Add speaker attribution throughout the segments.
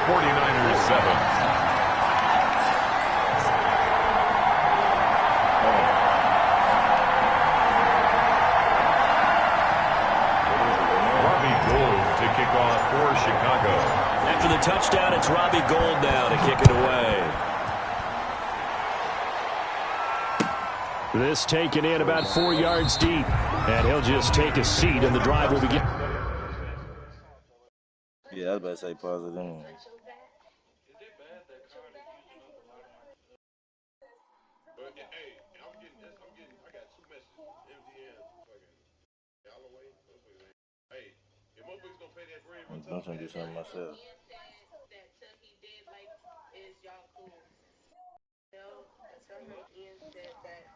Speaker 1: 49ers 7. To kick off for Chicago.
Speaker 2: After the touchdown, it's Robbie Gould now to kick it away.
Speaker 3: This taken in about 4 yards deep. And he'll just take a seat, and the drive will begin.
Speaker 4: Yeah, I was about to say positive. I'm trying to do something myself.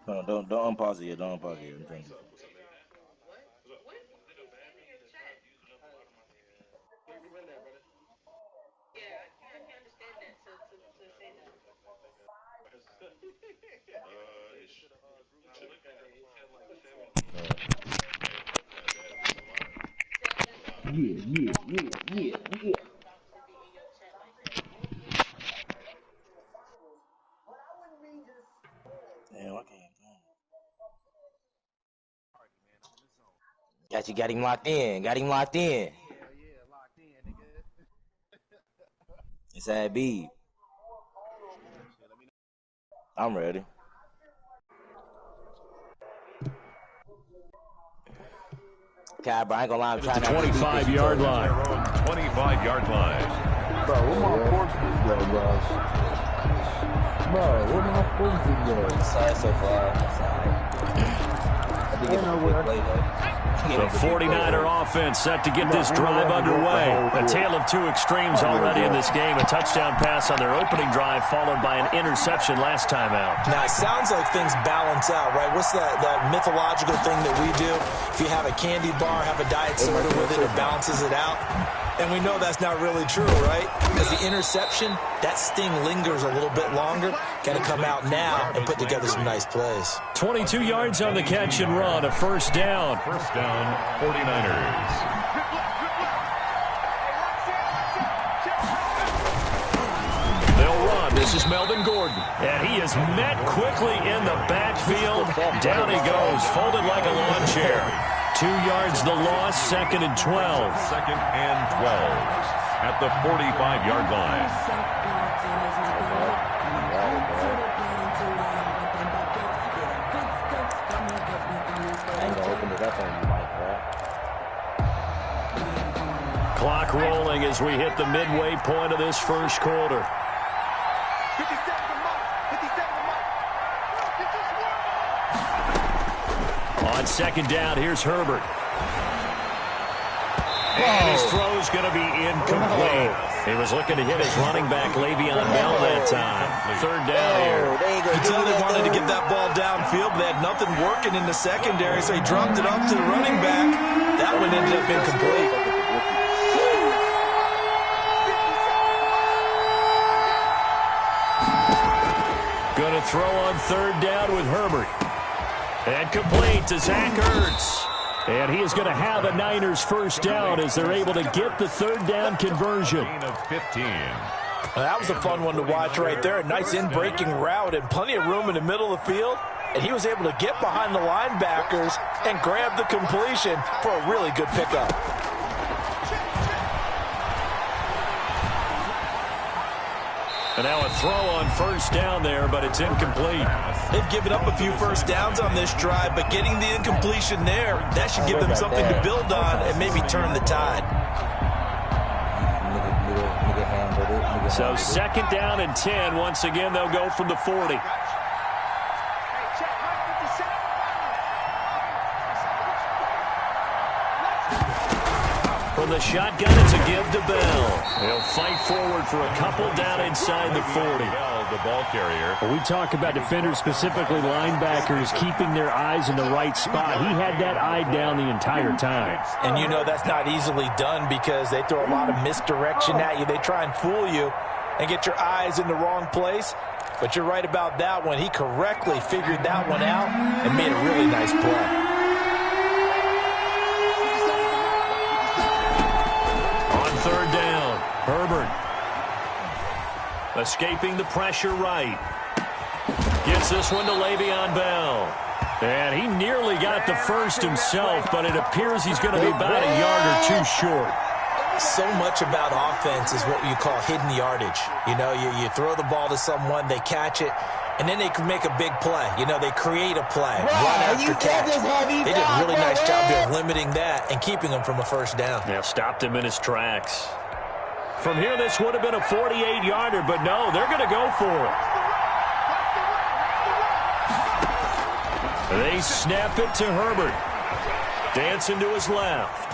Speaker 4: No, don't unpause it yet. Don't unpause it yet. I'm trying to do something. Yeah. Damn, I can't. Got him locked in.
Speaker 5: Yeah, locked in, nigga.
Speaker 4: It's Habib. I'm ready.
Speaker 5: Okay, bro, I ain't gonna lie. I'm trying
Speaker 3: to the 25-yard line.
Speaker 1: 25-yard line.
Speaker 6: Bro, where my forces go, bro? Bro, where my forces go?
Speaker 4: Sorry so far. I think it's a good play, though.
Speaker 3: The 49er offense set to get this drive underway. A tale of two extremes already in this game. A touchdown pass on their opening drive followed by an interception last time out.
Speaker 7: Now, it sounds like things balance out, right? What's that mythological thing that we do? If you have a candy bar, have a diet soda with it, it balances it out. And we know that's not really true, right? Because the interception, that sting lingers a little bit longer. Got to come out now and put together some nice plays.
Speaker 3: 22 yards on the catch and run, a first down.
Speaker 1: First down, 49ers.
Speaker 3: They'll run. This is Melvin Gordon. And he is met quickly in the backfield. Down he goes, folded like a lawn chair. 2 yards the loss, second and 12.
Speaker 1: Second and 12 at the 45-yard line.
Speaker 3: Clock rolling as we hit the midway point of this first quarter. On second down, here's Herbert. And his throw's going to be incomplete. He was looking to hit his running back, Le'Veon Bell, that time. Third down here.
Speaker 7: You tell they wanted to get that ball downfield, but they had nothing working in the secondary, so he dropped it off to the running back. That one ended up incomplete.
Speaker 3: Going to throw on third down with Herbert. And complete to Zach Ertz. And he is going to have a Niners first down as they're able to get the third down conversion.
Speaker 1: Of 15.
Speaker 7: That was a fun one to watch right there. A nice in-breaking route and plenty of room in the middle of the field. And he was able to get behind the linebackers and grab the completion for a really good pickup.
Speaker 3: And now a throw on first down there, but it's incomplete.
Speaker 7: They've given up a few first downs on this drive, but getting the incompletion there, that should give them something to build on and maybe turn the tide.
Speaker 3: So second down and 10. Once again, they'll go from the 40. From the shotgun, it's a give to Bell. He'll fight forward for a couple down inside the 40.
Speaker 1: The ball carrier.
Speaker 3: We talk about defenders, specifically linebackers, keeping their eyes in the right spot. He had that eye down the entire time.
Speaker 7: And you know that's not easily done because they throw a lot of misdirection at you. They try and fool you and get your eyes in the wrong place. But you're right about that one. He correctly figured that one out and made a really nice play. Third down, Herbert.
Speaker 3: Escaping the pressure right. Gets this one to Le'Veon Bell. And he nearly got the first himself, but it appears he's going to be about a yard or two short.
Speaker 7: So much about offense is what you call hidden yardage. You know, you throw the ball to someone, they catch it, and then they can make a big play. You know, they create a play, run after catch. They did a really nice job there of limiting that and keeping him from a first down.
Speaker 3: Yeah, stopped him in his tracks. From here, this would have been a 48-yarder, but no, they're going to go for it. They snap it to Herbert. Dancing to his left.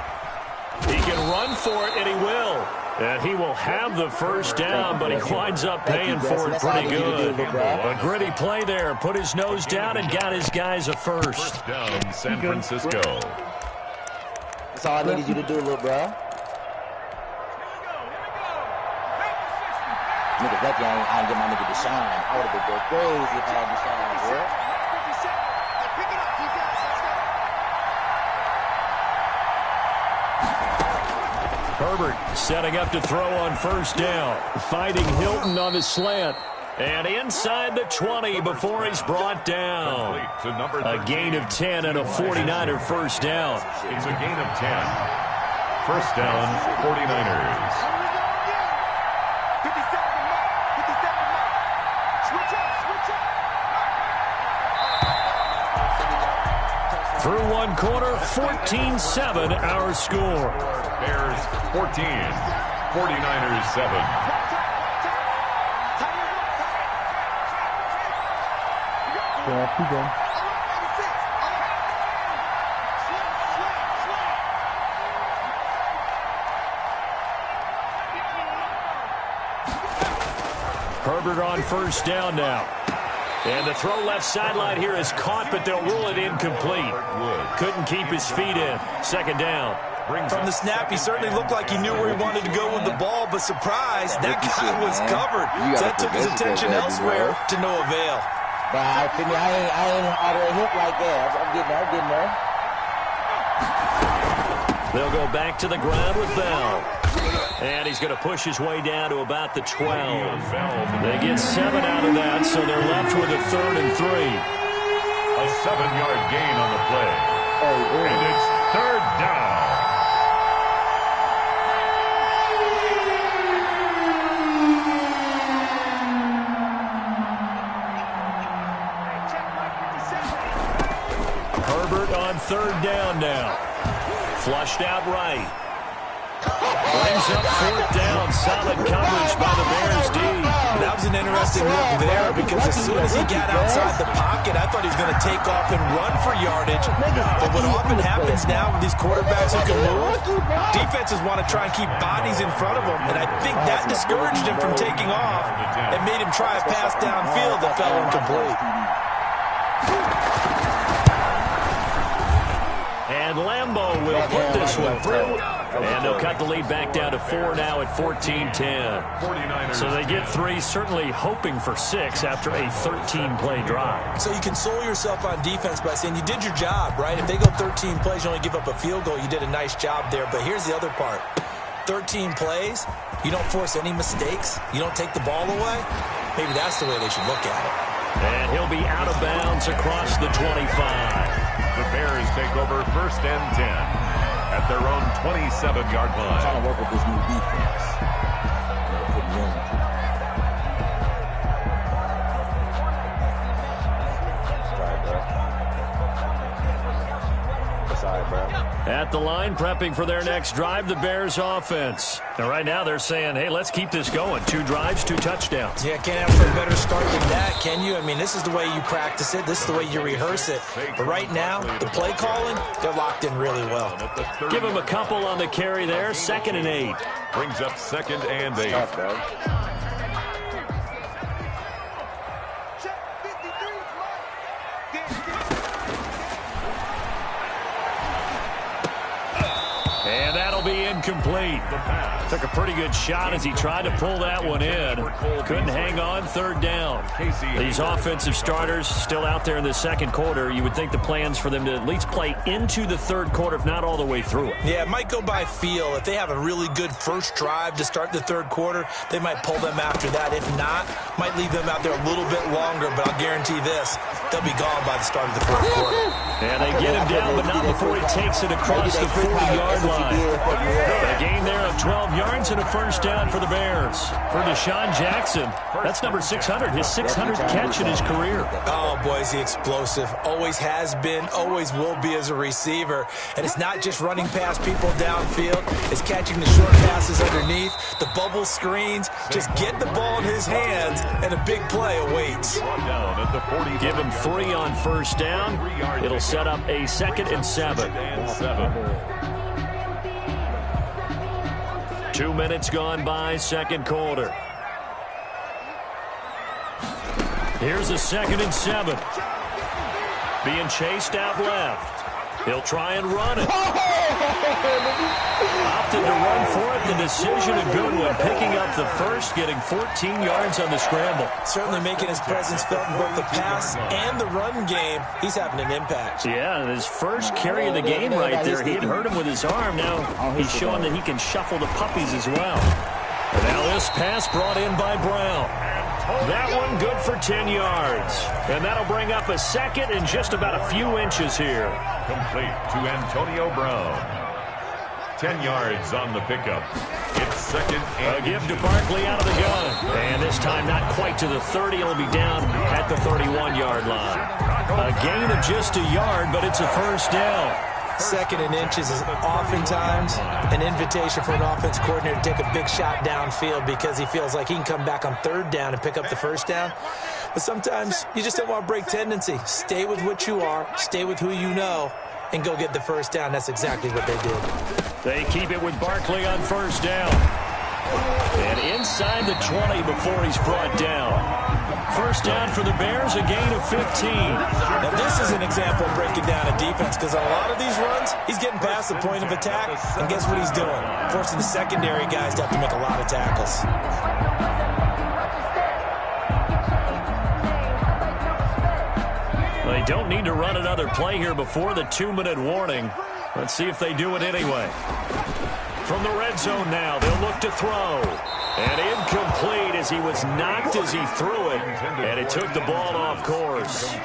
Speaker 3: He can run for it, and he will. And he will have the first down, but he winds up paying for it pretty good. A gritty play there. Put his nose down and got his guys a first.
Speaker 1: First down, San Francisco.
Speaker 5: That's all I needed you to do, little bro. Niggas lucky I didn't get my nigga Deshaun. I would have been going crazy if I had Deshaun, bro.
Speaker 3: Herbert setting up to throw on first down. Fighting Hilton on the slant. And inside the 20 before he's brought down. A gain of 10 and a 49er first down.
Speaker 1: It's a gain of 10. First down, 49ers.
Speaker 3: Through one quarter, 14-7 our score.
Speaker 1: Bears 14, 49ers 7.
Speaker 6: Yeah, keep going.
Speaker 3: Herbert on first down now. And the throw left sideline here is caught, but they'll rule it incomplete. Couldn't keep his feet in. Second down.
Speaker 7: From the snap, he certainly looked like he knew where he wanted to go with the ball, but surprise, that guy was covered. So that took his attention elsewhere to no avail.
Speaker 5: But I ain't all the way hit like that. I'm getting there.
Speaker 3: They'll go back to the ground with Bell. And he's going to push his way down to about the 12. They get 7 out of that, so they're left with a 3rd and 3.
Speaker 1: A 7-yard gain on the play. And it's 3rd down.
Speaker 3: Herbert on 3rd down now. Flushed out right. Brings up 4th down. Solid coverage by the Bears D.
Speaker 7: That was an interesting look there because as soon as he got outside the pocket, I thought he was going to take off and run for yardage. But what often happens now with these quarterbacks who can move, defenses want to try and keep bodies in front of them. And I think that discouraged him from taking off and made him try a pass downfield that fell incomplete.
Speaker 3: And Lambeau will put this one through. And they'll cut the lead back down to 4 now at 14-10. So they get 3, certainly hoping for 6 after a 13-play drive.
Speaker 7: So you console yourself on defense by saying you did your job, right? If they go 13 plays, you only give up a field goal, you did a nice job there. But here's the other part. 13 plays, you don't force any mistakes, you don't take the ball away. Maybe that's the way they should look at it.
Speaker 3: And he'll be out of bounds across the 25.
Speaker 1: The Bears take over 1st and 10 at their own 27-yard line.
Speaker 5: I'm trying to work with this new defense. Put me in. Sorry, bro.
Speaker 3: At the line, prepping for their next drive, the Bears offense. And right now they're saying, hey, let's keep this going. 2 drives, 2 touchdowns.
Speaker 7: Yeah, can't ask for a better start than that, can you? I mean, this is the way you practice it. This is the way you rehearse it. But right now, the play calling, they're locked in really well.
Speaker 3: Give him a couple on the carry there. 2nd and 8.
Speaker 1: Brings up 2nd and 8.
Speaker 5: Tough, bro.
Speaker 3: incomplete. Took a pretty good shot as he tried to pull that one in. Couldn't hang on, third down. These offensive starters still out there in the second quarter. You would think the plans for them to at least play into the third quarter, if not all the way through it.
Speaker 7: Yeah, it might go by feel. If they have a really good first drive to start the third quarter, they might pull them after that. If not, might leave them out there a little bit longer, but I'll guarantee this, they'll be gone by the start of the fourth quarter.
Speaker 3: And they get him down, but not before he takes it across the 40-yard line. A gain there of 12 yards and a first down for the Bears. For Deshaun Jackson, that's number 600, his 600th catch in his career.
Speaker 7: Oh, boy, is he explosive. Always has been, always will be as a receiver. And it's not just running past people downfield. It's catching the short passes underneath, the bubble screens. Just get the ball in his hands, and a big play awaits.
Speaker 3: Give him 3 on first down. It'll set up a 2nd and 7. 2 minutes gone by, second quarter. Here's a 2nd and 7. Being chased out left. He'll try and run it. Opted to run for it. The decision a good one. Picking up the first, getting 14 yards on the scramble.
Speaker 7: Certainly making his presence felt in both the pass and the run game. He's having an impact.
Speaker 3: Yeah, his first carry of the game right there. He had hurt him with his arm. Now he's showing that he can shuffle the puppies as well. And now this pass brought in by Brown. That one good for 10 yards. And that'll bring up a 2nd and just about a few inches here.
Speaker 1: Complete to Antonio Brown. 10 yards on the pickup. It's 2nd and
Speaker 3: a give to Barkley out of the gun. And this time not quite to the 30. It'll be down at the 31-yard line. A gain of just a yard, but it's a first down.
Speaker 7: 2nd and inches is oftentimes an invitation for an offense coordinator to take a big shot downfield because he feels like he can come back on 3rd down and pick up the first down. But sometimes you just don't want to break tendency. Stay with what you are, stay with who you know, and go get the first down. That's exactly what they did.
Speaker 3: They keep it with Barkley on first down. And inside the 20 before he's brought down. First down for the Bears, a gain of 15.
Speaker 7: Now this is an example of breaking down a defense because on a lot of these runs, he's getting past the point of attack, and guess what he's doing? Forcing the secondary guys to have to make a lot of tackles.
Speaker 3: They don't need to run another play here before the 2-minute warning. Let's see if they do it anyway. From the red zone now, they'll look to throw. And incomplete as he was knocked as he threw it. And it took the ball off course.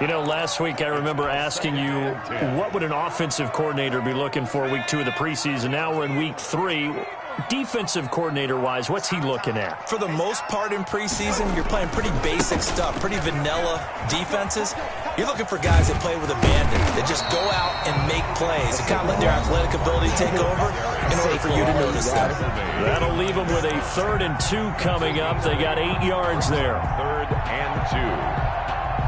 Speaker 3: You know, last week I remember asking you, what would an offensive coordinator be looking for week 2 of the preseason? Now we're in week 3. Defensive coordinator-wise, what's he looking at?
Speaker 7: For the most part in preseason, you're playing pretty basic stuff, pretty vanilla defenses. You're looking for guys that play with abandon, that just go out and make plays and kind of let their athletic ability take over in order for you to notice them.
Speaker 3: That'll leave them with a 3rd and 2 coming up. They got 8 yards there.
Speaker 1: 3rd and 2.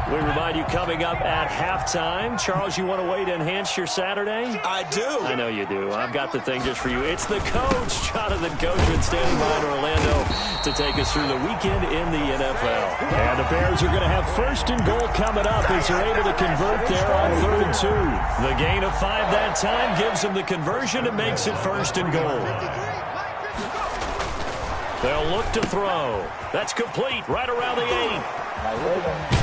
Speaker 3: We remind you coming up at halftime. Charles, you want a way to enhance your Saturday?
Speaker 7: I do.
Speaker 3: I know you do. I've got the thing just for you. It's the coach, Jonathan Coachman, standing by in Orlando to take us through the weekend in the NFL. And the Bears are going to have 1st and goal coming up as they're able to convert there on 3rd and 2. The gain of 5 that time gives them the conversion and makes it 1st and goal. They'll look to throw. That's complete right around the 8.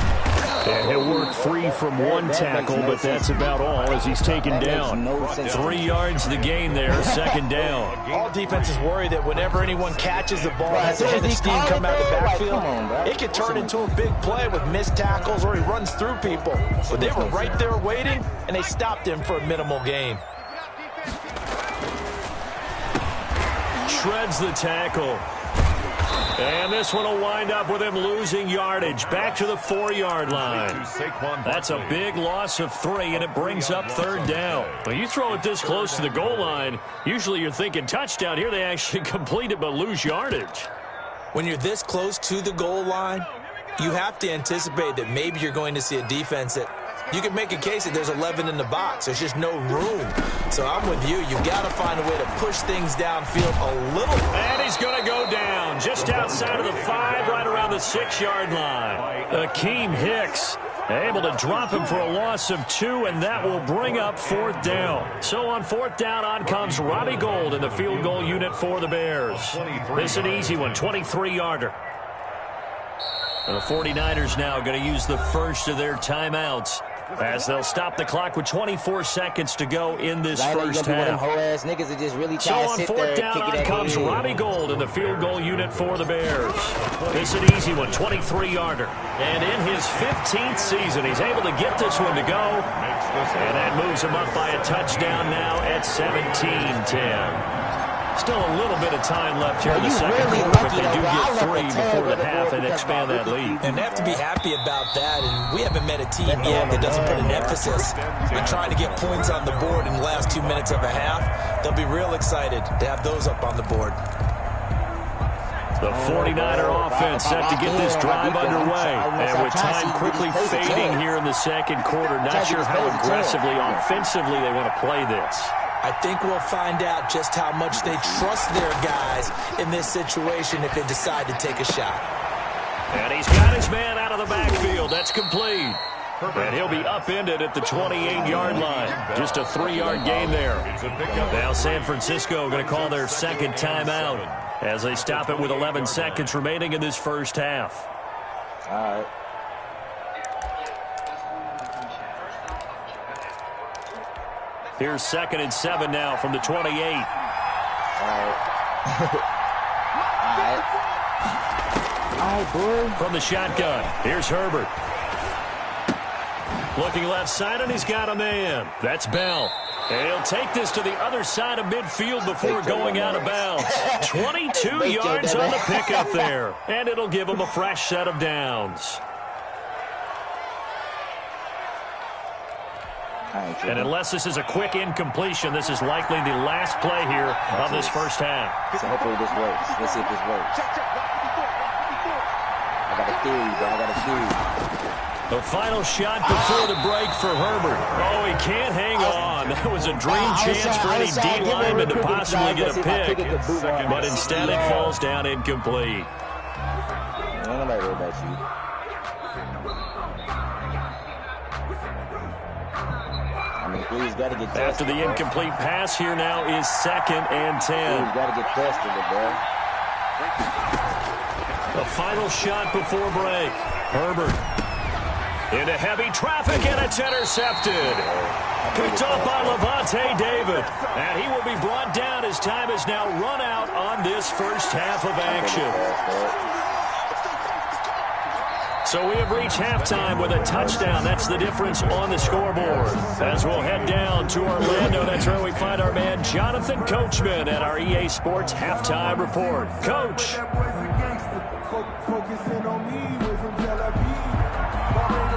Speaker 3: And he'll work free from 1 tackle, but that's about all as he's taken down. 3 yards the gain there, 2nd down.
Speaker 7: All defenses worry that whenever anyone catches the ball, has a hit of steam come out of the backfield, it can turn into a big play with missed tackles or he runs through people. But they were right there waiting, and they stopped him for a minimal gain.
Speaker 3: Shreds the tackle. And this one will wind up with him losing yardage back to the 4-yard line. That's a big loss of 3, and it brings up 3rd down. When you throw it this close to the goal line, usually you're thinking touchdown. Here they actually complete it but lose yardage.
Speaker 7: When you're this close to the goal line, you have to anticipate that maybe you're going to see a defense that you can make a case that there's 11 in the box. There's just no room. So I'm with you. You've got to find a way to push things downfield a little.
Speaker 3: And he's going to go down just outside of the 5, right around the 6-yard line. Akeem Hicks Able to drop him for a loss of 2, and that will bring up 4th down. So on 4th down, on comes Robbie Gould in the field goal unit for the Bears. This is an easy one, 23-yarder. The 49ers now going to use the first of their timeouts as they'll stop the clock with 24 seconds to go in this first half. So on 4th down, on comes Robbie Gould in the field goal unit for the Bears. This is an easy one, 23-yarder. And in his 15th season, he's able to get this one to go. And that moves him up by a touchdown now at 17-10. Still a little bit of time left here in the second quarter, but they do get 3 before the half and expand that lead.
Speaker 7: And they have to be happy about that, and we haven't met a team yet that doesn't put an emphasis on trying to get points on the board in the last 2 minutes of a half. They'll be real excited to have those up on the board.
Speaker 3: The 49er offense set to get this drive underway. And with time quickly fading here in the second quarter, not sure how aggressively, offensively they want to play this.
Speaker 7: I think we'll find out just how much they trust their guys in this situation if they decide to take a shot.
Speaker 3: And he's got his man out of the backfield. That's complete. And he'll be upended at the 28-yard line. Just a 3-yard gain there. Now San Francisco going to call their second timeout as they stop it with 11 seconds remaining in this first half.
Speaker 5: All right.
Speaker 3: Here's 2nd and 7 now from the 28.
Speaker 5: All right, boy.
Speaker 3: From the shotgun, here's Herbert. Looking left side, and he's got a man. That's Bell. And he'll take this to the other side of midfield before going out of bounds. 22 yards on the pickup there. And it'll give him a fresh set of downs. And unless this is a quick incompletion, this is likely the last play here of this first half.
Speaker 5: So hopefully this works. Let's see if this works. I got a theory, bro. I got a theory.
Speaker 3: The final shot before the break for Herbert. Oh, he can't hang on. That was a dream chance for any D lineman to possibly get a pick. But instead it falls down incomplete.
Speaker 5: Nobody worry about you.
Speaker 3: After the incomplete pass, here now is 2nd and 10.
Speaker 5: Got to get tested, bro.
Speaker 3: The final shot before break. Herbert into heavy traffic, and it's intercepted. Picked up by Levante David. And he will be brought down as time has now run out on this first half of action. So we have reached halftime with a touchdown. That's the difference on the scoreboard. As we'll head down to Orlando, that's where we find our man Jonathan Coachman at our EA Sports Halftime Report. Coach.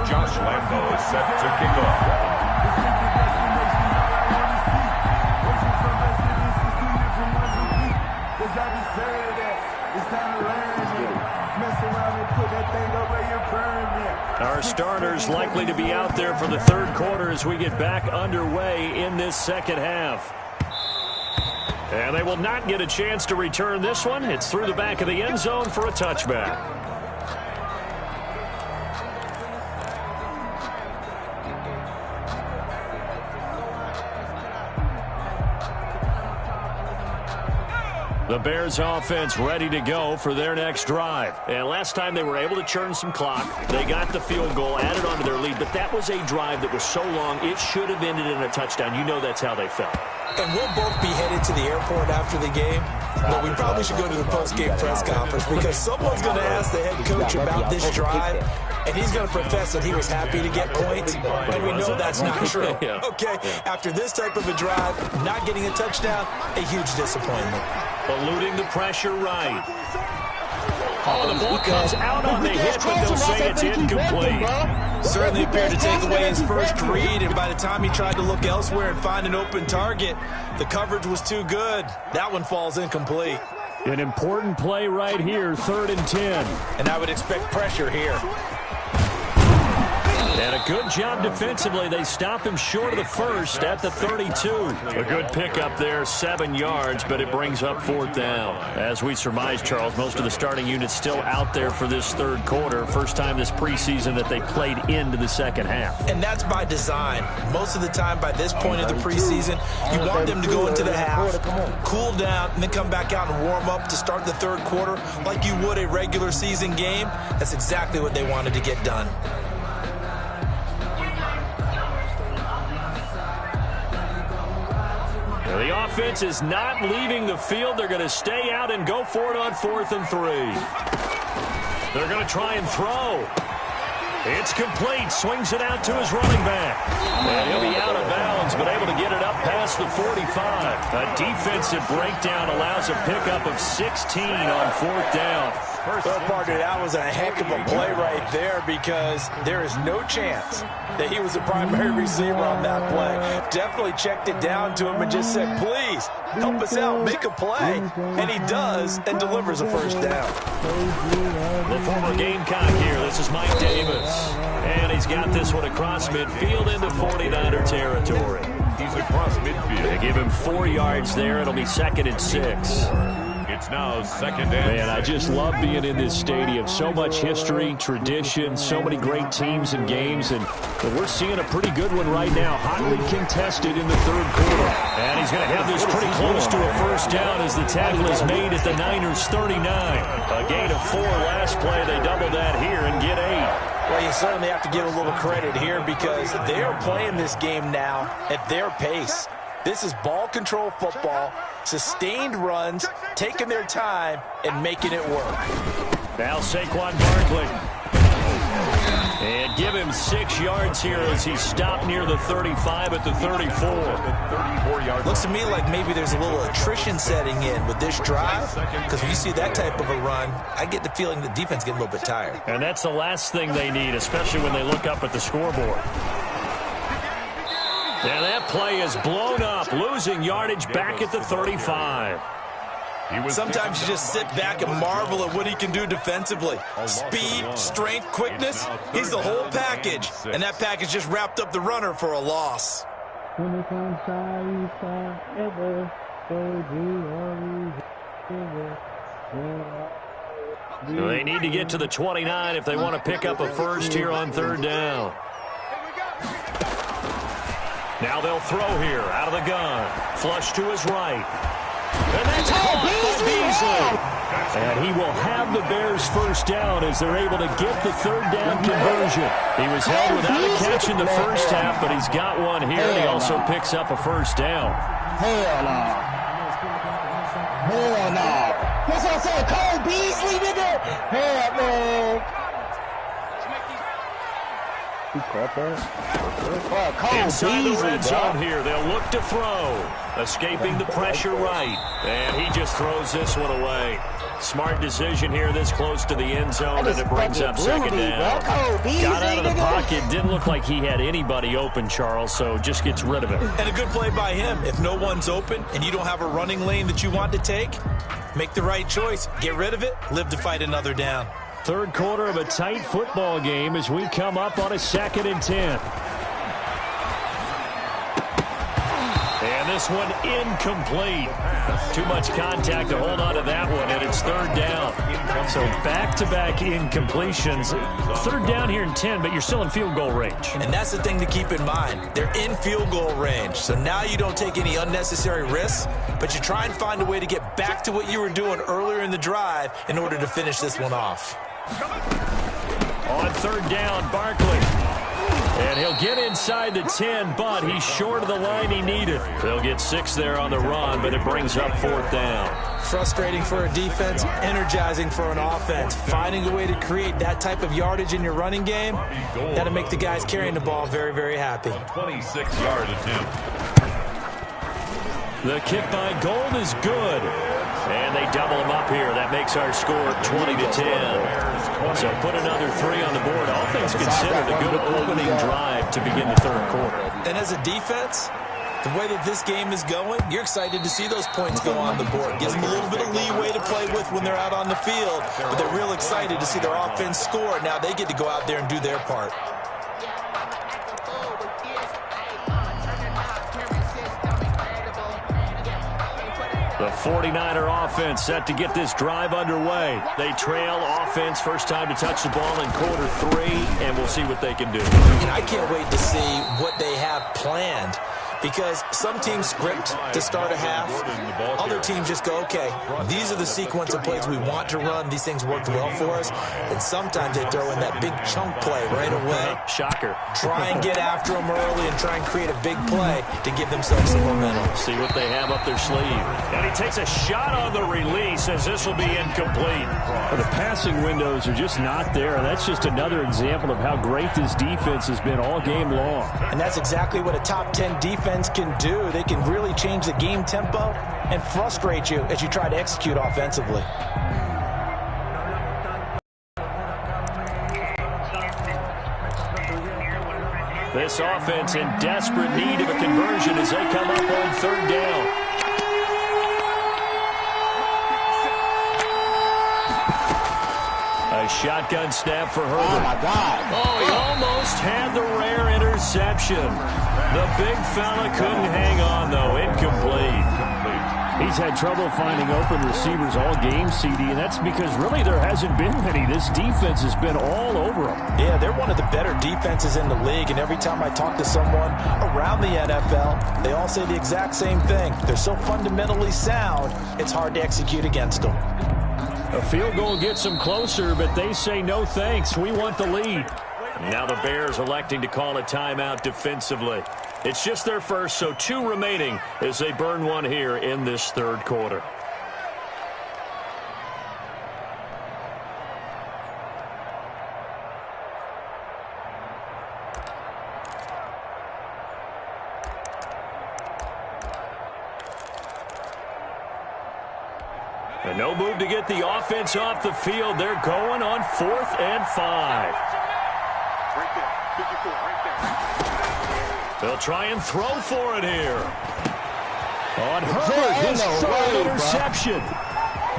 Speaker 1: Josh Lambo is set to kick off.
Speaker 3: Our starters likely to be out there for the third quarter as we get back underway in this second half. And they will not get a chance to return this one. It's through the back of the end zone for a touchback. The Bears offense ready to go for their next drive. And last time they were able to churn some clock. They got the field goal, added on to their lead. But that was a drive that was so long, it should have ended in a touchdown. You know that's how they felt.
Speaker 7: And we'll both be headed to the airport after the game. But we probably should go to the post-game press conference because someone's going to ask the head coach about this drive. And he's going to profess that he was happy to get points. And we know that's not true. Okay, after this type of a drive, not getting a touchdown, a huge disappointment.
Speaker 3: Eluding the pressure right. Oh, the ball comes out on the hit, but they'll say it's incomplete.
Speaker 7: Certainly appeared to take away his first read, and by the time he tried to look elsewhere and find an open target, the coverage was too good. That one falls incomplete.
Speaker 3: An important play right here, 3rd and 10.
Speaker 7: And I would expect pressure here.
Speaker 3: And a good job defensively. They stop him short of the first at the 32. A good pickup there, 7 yards, but it brings up 4th down. As we surmise, Charles, most of the starting units still out there for this third quarter. First time this preseason that they played into the second half.
Speaker 7: And that's by design. Most of the time by this point of the preseason, you want them to go into the half, cool down, and then come back out and warm up to start the third quarter like you would a regular season game. That's exactly what they wanted to get done.
Speaker 3: The offense is not leaving the field. They're going to stay out and go for it on 4th and 3. They're going to try and throw. It's complete. Swings it out to his running back. And he'll be out of bounds, but able to get it up past the 45. A defensive breakdown allows a pickup of 16 on 4th down.
Speaker 7: Well, partner, that was a heck of a play right there because there is no chance that he was the primary receiver on that play. Definitely checked it down to him and just said, please, help us out, make a play. And he does and delivers a first down.
Speaker 3: The former Gamecock here. This is Mike Davis. And he's got this one across midfield into 49er territory.
Speaker 1: He's across midfield.
Speaker 3: They give him 4 yards there. It'll be 2nd and 6.
Speaker 1: It's now 2nd and 6.
Speaker 3: Man, I just love being in this stadium. So much history, tradition, so many great teams and games, and we're seeing a pretty good one right now. Hotly contested in the third quarter. And he's going to have this pretty close to a first down as the tackle is made at the Niners' 39. A gain of 4 last play. They double that here and get 8.
Speaker 7: Well, you certainly have to give a little credit here because they are playing this game now at their pace. This is ball control football, sustained runs, taking their time, and making it work.
Speaker 3: Now Saquon Barkley. And give him 6 yards here as he stopped near the 35 at the 34.
Speaker 1: 34 yards.
Speaker 7: Looks to me like maybe there's a little attrition setting in with this drive because when you see that type of a run, I get the feeling the defense getting a little bit tired.
Speaker 3: And that's the last thing they need, especially when they look up at the scoreboard. And that play is blown up, losing yardage back at the 35.
Speaker 7: Sometimes you just sit back and marvel at what he can do defensively. Speed, strength, quickness, he's the whole package. And that package just wrapped up the runner for a loss.
Speaker 3: They need to get to the 29 if they want to pick up a first here on 3rd down. Now they'll throw here out of the gun. Flush to his right. And that's caught by Beasley. And he will have the Bears first down as they're able to get the 3rd down conversion. He was held without a catch in the first half, but he's got one here, and he also picks up a first down.
Speaker 5: Hell no. Hell no. That's what I said, Cole Beasley, nigga. Hell no.
Speaker 3: Inside the red zone here. They'll look to throw. Escaping the pressure right. And he just throws this one away. Smart decision here this close to the end zone, and it brings up 2nd down. Got out of the pocket. Didn't look like he had anybody open, Charles, so just gets rid of it.
Speaker 7: And a good play by him. If no one's open and you don't have a running lane that you want to take, make the right choice. Get rid of it. Live to fight another down.
Speaker 3: Third quarter of a tight football game as we come up on a 2nd and 10. And this one incomplete. Too much contact to hold on to that one, and it's 3rd down. So back-to-back incompletions. 3rd down here in 10, but you're still in field goal range.
Speaker 7: And that's the thing to keep in mind. They're in field goal range. So now you don't take any unnecessary risks, but you try and find a way to get back to what you were doing earlier in the drive in order to finish this one off.
Speaker 3: On 3rd down, Barkley. And he'll get inside the 10, but he's short of the line he needed. They'll get 6 there on the run, but it brings up 4th down.
Speaker 7: Frustrating for a defense, energizing for an offense. Finding a way to create that type of yardage in your running game, that'll make the guys carrying the ball very, very happy.
Speaker 1: 26-yard attempt.
Speaker 3: The kick by Gold is good. And they double him up here. That makes our score 20-10. So put another 3 on the board. All things considered, a good opening drive to begin the third quarter.
Speaker 7: And as a defense, the way that this game is going, you're excited to see those points go on the board. Gives them a little bit of leeway to play with when they're out on the field. But they're real excited to see their offense score. Now they get to go out there and do their part.
Speaker 3: The 49er offense set to get this drive underway. They trail offense, first time to touch the ball in quarter 3, and we'll see what they can do.
Speaker 7: And I can't wait to see what they have planned, because some teams script to start a half. Other teams just go, okay, these are the sequence of plays we want to run. These things worked well for us. And sometimes they throw in that big chunk play right away.
Speaker 3: Shocker.
Speaker 7: Try and get after them early and try and create a big play to give themselves some momentum.
Speaker 3: See what they have up their sleeve. And he takes a shot on the release as this will be incomplete.
Speaker 2: Well, the passing windows are just not there. That's just another example of how great this defense has been all game long.
Speaker 7: And that's exactly what a top 10 defense can do. They can really change the game tempo and frustrate you as you try to execute offensively.
Speaker 3: This offense in desperate need of a conversion as they come up on third down. A shotgun snap for Herbert.
Speaker 5: Oh, my God.
Speaker 3: Oh, he almost had the rare interception. The big fella couldn't hang on, though. Incomplete.
Speaker 2: He's had trouble finding open receivers all game, CD, and that's because really there hasn't been many. This defense has been all over them.
Speaker 7: Yeah, they're one of the better defenses in the league, and every time I talk to someone around the NFL, they all say the exact same thing. They're so fundamentally sound, it's hard to execute against them.
Speaker 2: A field goal gets them closer, but they say no thanks. We want the lead.
Speaker 3: Now the Bears electing to call a timeout defensively. It's just their first, so 2 remaining as they burn one here in this third quarter. And no move to get the offense off the field. They're going on 4th and 5. They'll try and throw for it here.
Speaker 2: On Herbert, his third interception.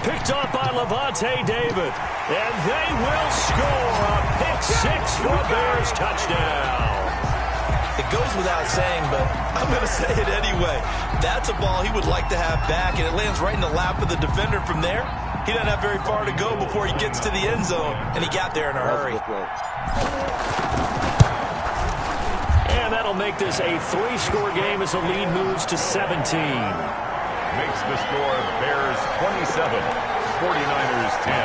Speaker 3: Picked up by Levante David. And they will score a pick 6 for a Bears touchdown.
Speaker 7: It goes without saying, but I'm going to say it anyway. That's a ball he would like to have back, and it lands right in the lap of the defender from there. He doesn't have very far to go before he gets to the end zone, and he got there in a hurry.
Speaker 3: And that'll make this a 3-score game as the lead moves to 17.
Speaker 1: Makes the score Bears 27, 49ers 10.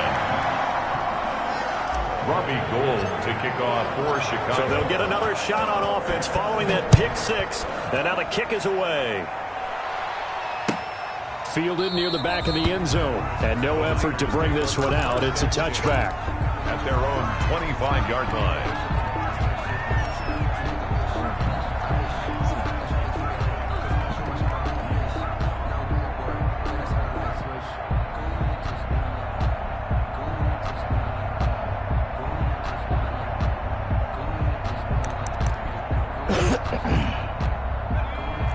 Speaker 1: Robbie Gould to kick off for Chicago.
Speaker 3: So they'll get another shot on offense following that pick 6. And now the kick is away.
Speaker 2: Fielded near the back of the end zone. And no effort to bring this one out. It's a touchback.
Speaker 1: At their own 25-yard line.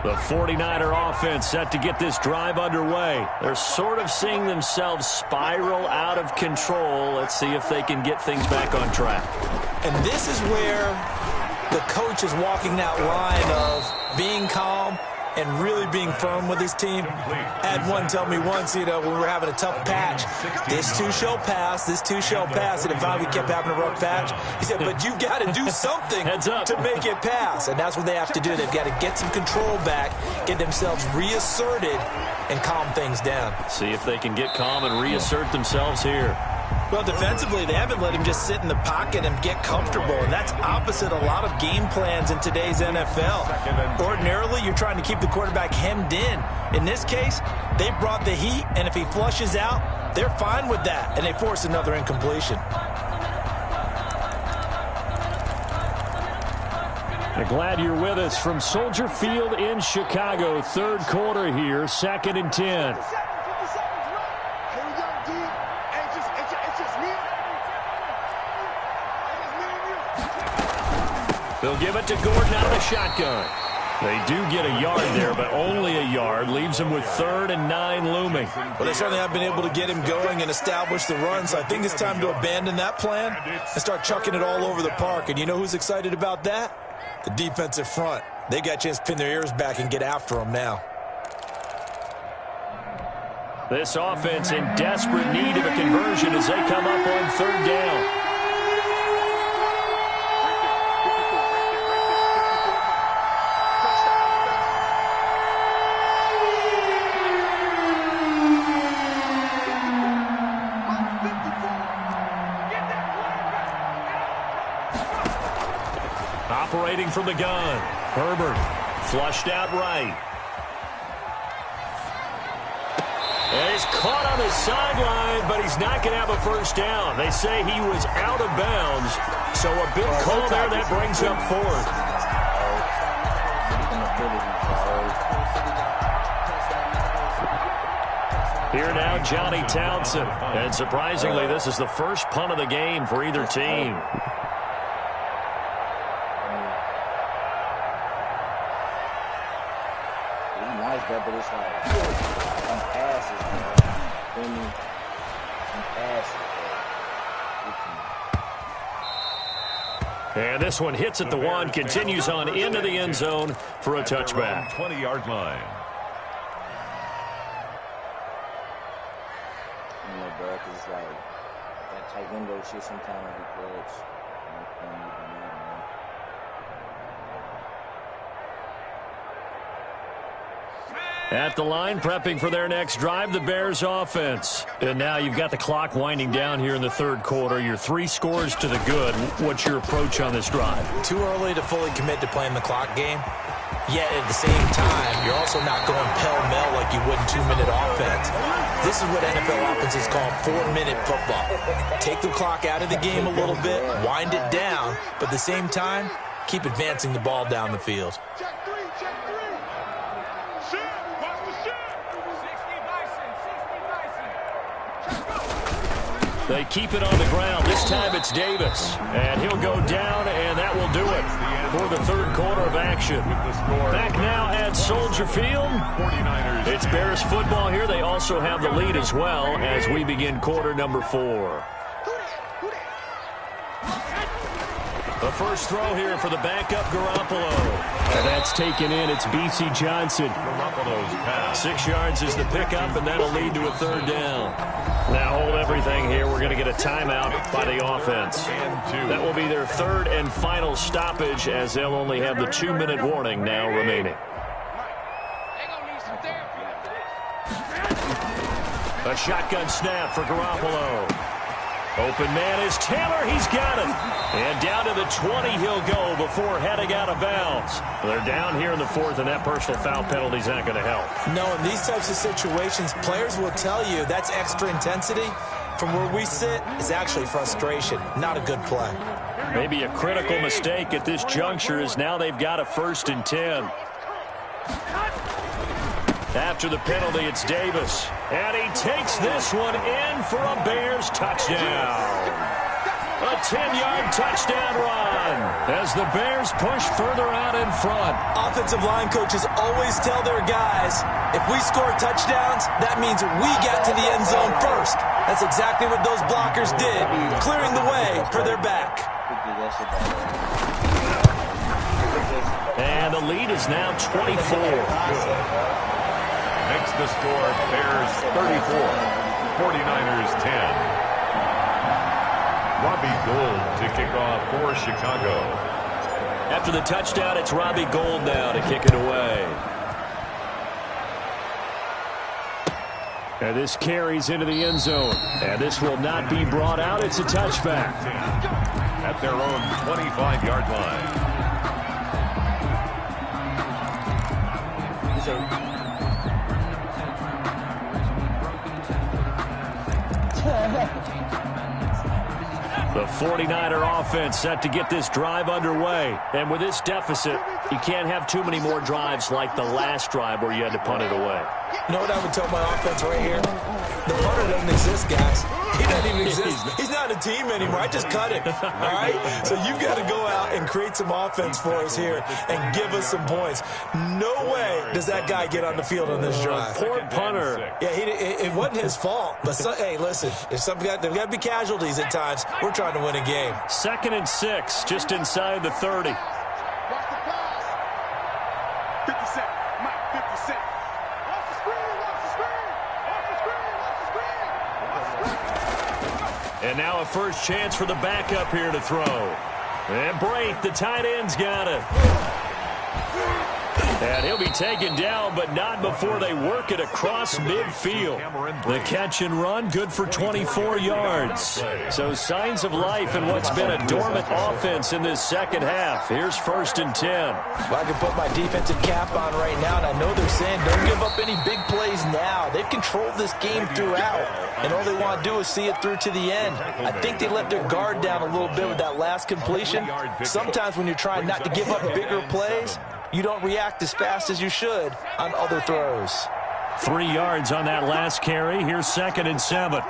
Speaker 3: The 49er offense set to get this drive underway. They're sort of seeing themselves spiral out of control. Let's see if they can get things back on track.
Speaker 7: And this is where the coach is walking that line of being calm and really being firm with his team. I had one tell me once, when we were having a tough patch, this too shall pass, this too shall pass. And if we kept having a rough patch, he said, but you've got to do something to make it pass. And that's what they have to do. They've got to get some control back, get themselves reasserted, and calm things down.
Speaker 3: See if they can get calm and reassert themselves here.
Speaker 7: Well, defensively, they haven't let him just sit in the pocket and get comfortable, and that's opposite a lot of game plans in today's NFL. Ordinarily, you're trying to keep the quarterback hemmed in. In this case, they brought the heat, and if he flushes out, they're fine with that, and they force another incompletion.
Speaker 2: Glad you're with us from Soldier Field in Chicago. Third quarter here, 2nd and 10.
Speaker 3: They'll give it to Gordon out of the shotgun. They do get a yard there, but only a yard. Leaves them with 3rd and 9 looming.
Speaker 7: Well, they certainly have been able to get him going and establish the run, so I think it's time to abandon that plan and start chucking it all over the park. And you know who's excited about that? The defensive front. They got a chance to pin their ears back and get after him now.
Speaker 3: This offense in desperate need of a conversion as they come up on third down. Operating from the gun. Herbert flushed out right. And he's caught on the sideline, but he's not going to have a first down. They say he was out of bounds, so a big call there that brings up fourth. Here now, Johnny Townsend. And surprisingly, this is the first punt of the game for either team.
Speaker 5: But it's like some passes, man. Some passes,
Speaker 3: and this one hits at the one, continues on into the end zone for a touchback.
Speaker 1: 20-yard line.
Speaker 5: You know, bro, because it's like that tight window shit sometimes we clutch.
Speaker 3: At the line, prepping for their next drive, the Bears offense. And now you've got the clock winding down here in the third quarter. You're 3 scores to the good. What's your approach on this drive?
Speaker 7: Too early to fully commit to playing the clock game. Yet at the same time, you're also not going pell-mell like you would in 2-minute offense. This is what NFL offenses call 4-minute football. Take the clock out of the game a little bit, wind it down, but at the same time, keep advancing the ball down the field.
Speaker 3: They keep it on the ground. This time it's Davis. And he'll go down, and that will do it for the third quarter of action. Back now at Soldier Field. It's Bears football here. They also have the lead as well as we begin quarter number 4. The first throw here for the backup Garoppolo. And that's taken in. It's B.C. Johnson. 6 yards is the pickup, and that'll lead to a third down. Now hold everything here. We're going to get a timeout by the offense. That will be their third and final stoppage as they'll only have the 2-minute warning now remaining. A shotgun snap for Garoppolo. Open man is Taylor. He's got it. And down to the 20 he'll go before heading out of bounds. They're down here in the fourth, and that personal foul penalty is not going to help.
Speaker 7: No, in these types of situations, players will tell you that's extra intensity. From where we sit, it's actually frustration. Not a good play.
Speaker 3: Maybe a critical mistake at this juncture is now they've got a 1st and 10. After the penalty, it's Davis. And he takes this one in for a Bears touchdown. A 10-yard touchdown run as the Bears push further out in front.
Speaker 7: Offensive line coaches always tell their guys, if we score touchdowns, that means we get to the end zone first. That's exactly what those blockers did, clearing the way for their back.
Speaker 3: And the lead is now 24.
Speaker 1: Makes the score Bears 34, 49ers 10. Robbie Gould to kick off for Chicago.
Speaker 3: After the touchdown, it's Robbie Gould now to kick it away. And this carries into the end zone. And this will not be brought out. It's a touchback.
Speaker 1: At their own 25-yard line.
Speaker 3: The 49er offense set to get this drive underway. And with this deficit, you can't have too many more drives like the last drive where you had to punt it away.
Speaker 7: You know what I would tell my offense right here? The punter doesn't exist, guys. He doesn't even exist. He's not a team anymore. I just cut him. All right? So you've got to go out and create some offense for us here and give us some points. No way does that guy get on the field on this drive.
Speaker 3: Poor punter.
Speaker 7: Yeah, it wasn't his fault. But, hey, listen, there's got to be casualties at times. We're trying to win a game.
Speaker 3: 2nd and 6, just inside the 30. And now a first chance for the backup here to throw. And Brait, the tight end's got it. And he'll be taken down, but not before they work it across midfield. The catch and run, good for 24 yards. So signs of life in what's been a dormant offense in this second half. Here's 1st and 10.
Speaker 7: Well, I can put my defensive cap on right now, and I know they're saying don't give up any big plays now. They've controlled this game throughout, and all they want to do is see it through to the end. I think they let their guard down a little bit with that last completion. Sometimes when you're trying not to give up bigger plays, you don't react as fast as you should on other throws.
Speaker 3: 3 yards on that last carry. Here's 2nd and 7.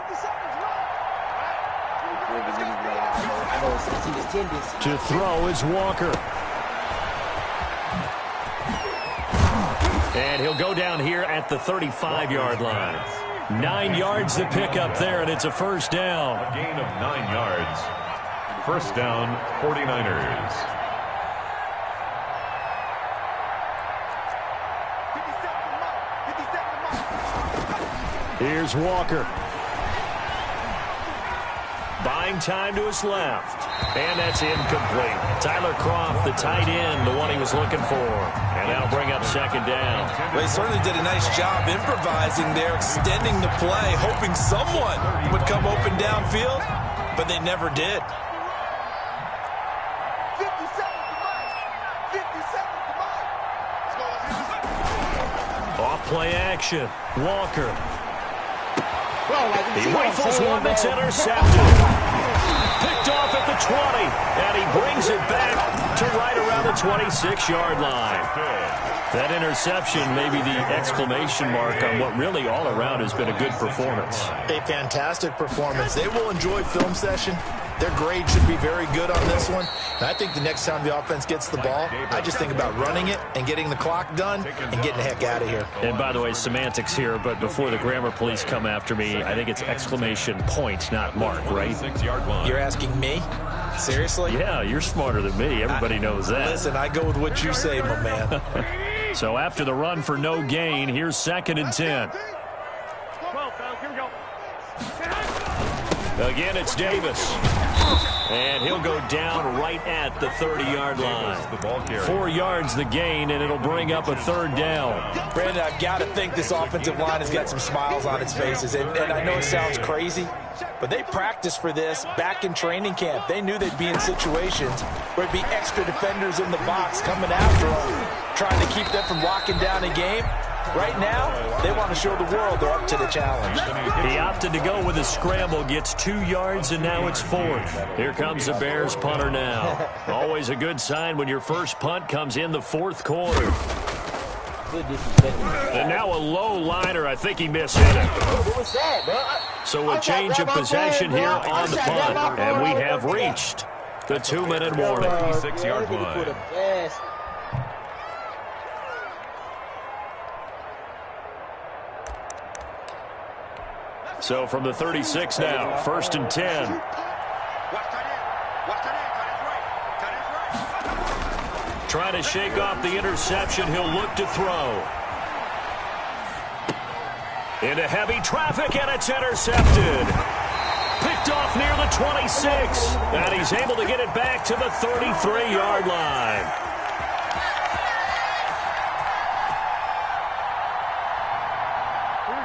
Speaker 3: To throw is Walker. And he'll go down here at the 35-yard line. 9 yards to pick up there, and it's a first down.
Speaker 1: A gain of 9 yards. First down, 49ers.
Speaker 3: Here's Walker. Buying time to his left. And that's incomplete. Tyler Kroft, the tight end, the one he was looking for. And that'll bring up 2nd down.
Speaker 7: Well, he certainly did a nice job improvising there, extending the play, hoping someone would come open downfield, but they never did.
Speaker 8: 50 seconds to Mike. 50 seconds to Mike.
Speaker 3: Off play action. Walker. He rifles one that's intercepted. Picked off at the 20, and he brings it back to right around the 26-yard line. That interception may be the exclamation mark on what really all around has been a good performance.
Speaker 7: A fantastic performance. They will enjoy film session. Their grade should be very good on this one. And I think the next time the offense gets the ball, I just think about running it and getting the clock done and getting the heck out of here.
Speaker 3: And by the way, semantics here, but before the grammar police come after me, I think it's exclamation point, not mark, right?
Speaker 7: You're asking me? Seriously?
Speaker 3: Yeah, you're smarter than me. Everybody knows that.
Speaker 7: Listen, I go with what you say, my man.
Speaker 3: So after the run for no gain, here's 2nd and 10. Again, it's Davis. And he'll go down right at the 30-yard line. 4 yards the gain, and it'll bring up a 3rd down.
Speaker 7: Brandon, I've got to think this offensive line has got some smiles on its faces. And I know it sounds crazy, but they practiced for this back in training camp. They knew they'd be in situations where it'd be extra defenders in the box coming after them, trying to keep them from locking down a game. Right now, they want to show the world they're up to the challenge.
Speaker 3: He opted to go with a scramble, gets 2 yards, and now it's 4th. Here comes the Bears punter now. Always a good sign when your first punt comes in the 4th quarter. And now a low liner. I think he mishit it.
Speaker 5: What was that, bro?
Speaker 3: So a change of possession here on the punt. And we have reached the 2-minute warning.
Speaker 1: 56-yard line.
Speaker 3: So from the 36 now, 1st and 10. Trying to shake off the interception. He'll look to throw. Into heavy traffic, and it's intercepted. Picked off near the 26. And he's able to get it back to the 33-yard line.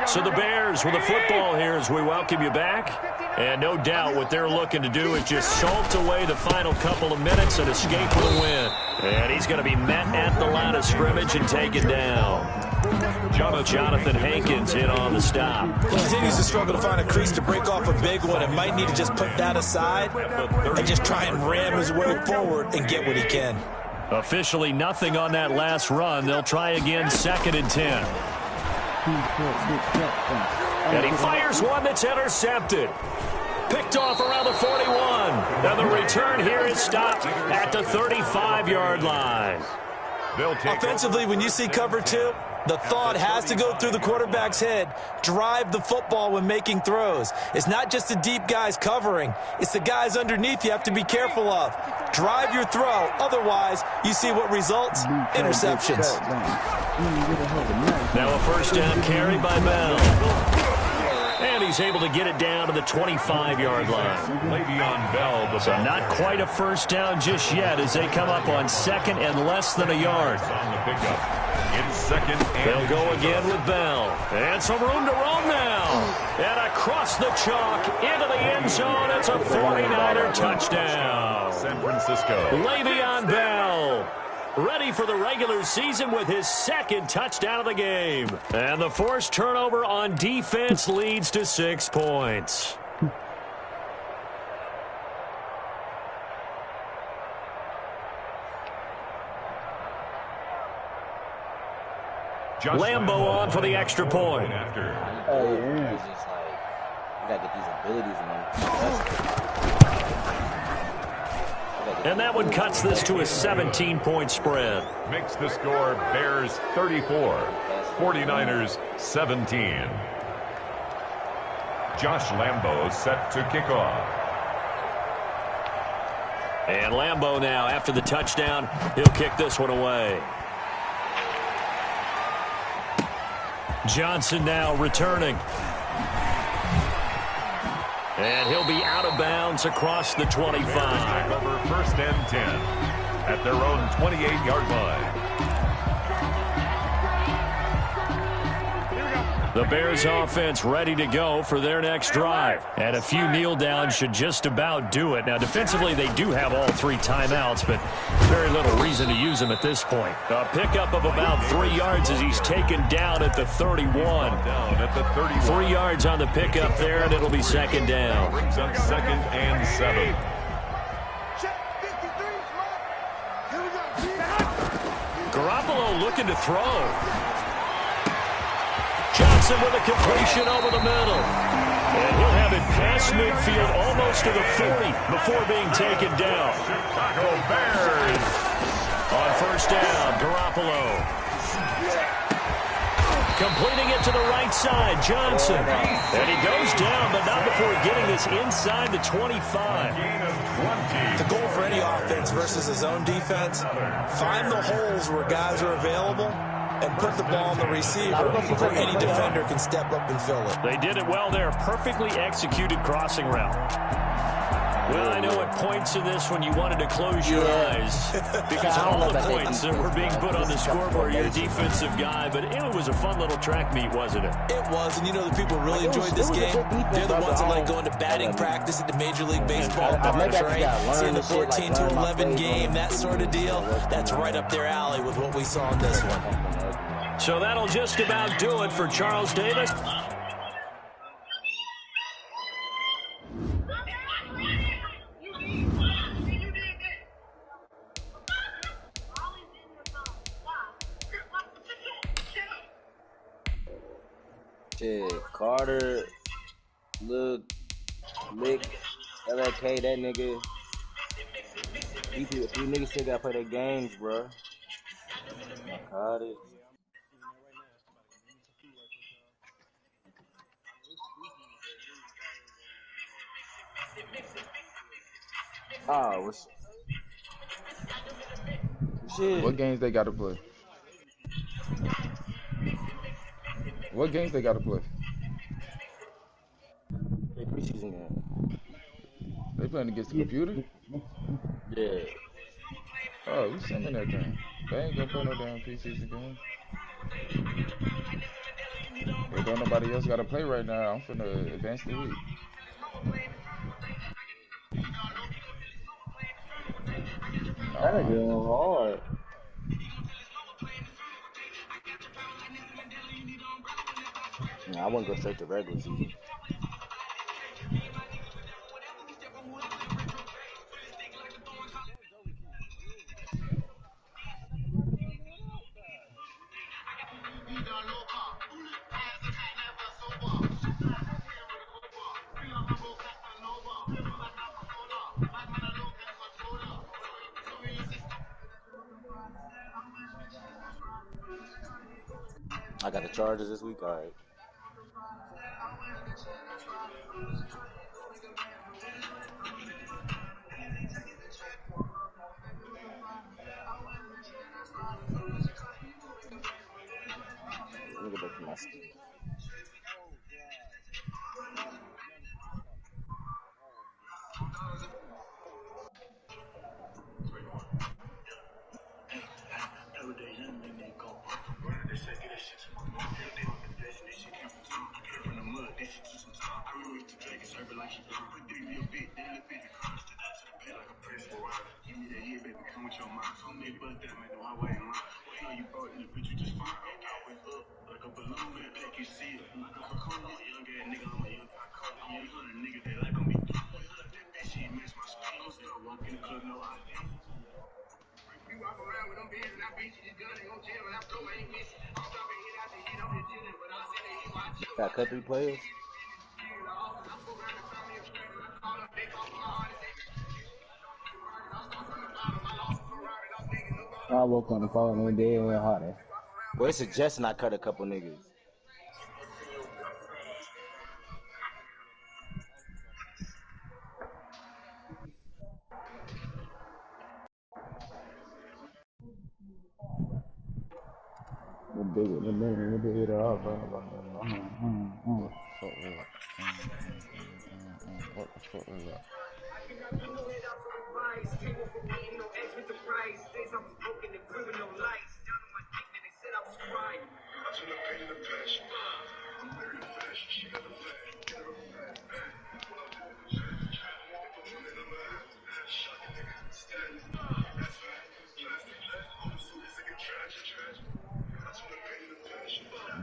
Speaker 3: So the Bears with the football here as we welcome you back. And no doubt what they're looking to do is just salt away the final couple of minutes and escape with a win. And he's going to be met at the line of scrimmage and taken down. Jonathan Hankins in on the stop.
Speaker 7: He continues to struggle to find a crease to break off a big one and might need to just put that aside and just try and ram his way forward and get what he can.
Speaker 3: Officially nothing on that last run. They'll try again, 2nd and 10. And he fires one that's intercepted. Picked off around the 41. And the return here is stopped at the 35-yard line.
Speaker 7: Offensively, when you see cover 2, the thought has to go through the quarterback's head. Drive the football when making throws. It's not just the deep guys covering. It's the guys underneath you have to be careful of. Drive your throw. Otherwise, you see what results? Interceptions.
Speaker 3: Now a first down carry by Bell. And he's able to get it down to the 25-yard line.
Speaker 1: Le'Veon Bell.
Speaker 3: So not quite a first down just yet as they come up on second and less than a yard.
Speaker 1: On the pickup. It's second and
Speaker 3: They'll go again with Bell. And some room to roam now. And across the chalk into the end zone. It's a 49er touchdown.
Speaker 1: San Francisco.
Speaker 3: Le'Veon Bell, ready for the regular season with his second touchdown of the game. And the forced turnover on defense leads to 6 points. Lambo on for the extra point.
Speaker 4: It's just like, you gotta get these abilities in them.
Speaker 3: And that one cuts this to a 17-point spread.
Speaker 1: Makes the score Bears 34, 49ers 17. Josh Lambo set to kick off.
Speaker 3: And Lambo now, after the touchdown, he'll kick this one away. Johnson now returning. And he'll be out of bounds across the 25.
Speaker 1: Back over first and 10 at their own 28-yard line.
Speaker 3: The Bears offense ready to go for their next drive. And a few kneel downs should just about do it. Now, defensively, they do have all 3 timeouts, but very little reason to use them at this point. A pickup of about 3 yards as he's taken down at the 31.
Speaker 1: Down at the 31.
Speaker 3: 3 yards on the pickup there, and it'll be second down.
Speaker 1: Brings up second and 7.
Speaker 8: Check 53, Here we go.
Speaker 3: Garoppolo looking to throw. Johnson with a completion over the middle. And he'll have it past midfield almost to the 40 before being taken down.
Speaker 1: Chicago Bears.
Speaker 3: On first down, Garoppolo. Completing it to the right side, Johnson. And he goes down, but not before getting this inside the 25.
Speaker 7: The goal for any offense versus his own defense, find the holes where guys are available and put the ball on the receiver before any defender can step up and fill it.
Speaker 3: They did it well there. Perfectly executed crossing route. Well, I know at points in this when you wanted to close your eyes because of all the points that were being put on the scoreboard, you're a defensive guy, but it was a fun little track meet, wasn't it?
Speaker 7: It was, and you know the people really enjoyed this game. They're the ones that like going to batting practice at the Major League Baseball parks, right? Seeing the 14 to 11 game, that sort of deal, that's right up their alley with what we saw in this one.
Speaker 3: So that'll just about do it for Charles Davis.
Speaker 4: Shit, Carter, Lick, LFK, that nigga. These niggas still gotta play their games, bro. Carter. Oh, shit.
Speaker 6: What games they got to play? What games they got to play?
Speaker 4: They preseason game.
Speaker 6: They playing against the computer?
Speaker 4: Yeah.
Speaker 6: Oh, we sending that thing. They ain't gonna play no damn preseason game. If don't nobody else got to play right now, I'm finna advance the week.
Speaker 4: That ain't getting hard. Nah, I wouldn't go straight to regular season. I got the Chargers this week, all right. Let me go back to my scheme. Got cut 3 players.
Speaker 6: I woke on the following day and went harder.
Speaker 4: Well, it's suggesting I cut a couple niggas.
Speaker 6: The big it up, bro.
Speaker 9: What the fuck was that? What the fuck was that?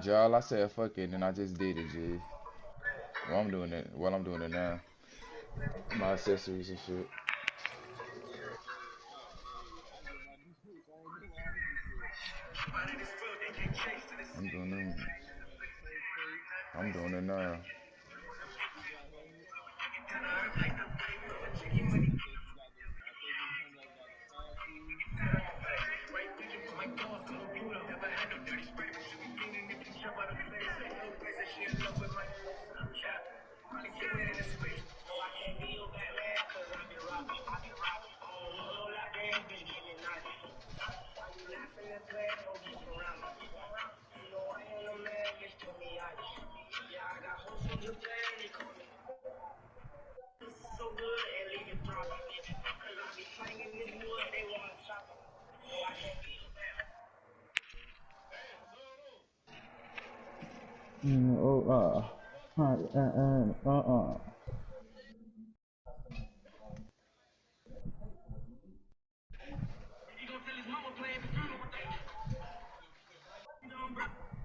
Speaker 9: Y'all, I said fuck it, and I just did it, G. Well, I'm doing it. Well, I'm doing it now. My accessories and shit. I'm doing it. I'm doing it now.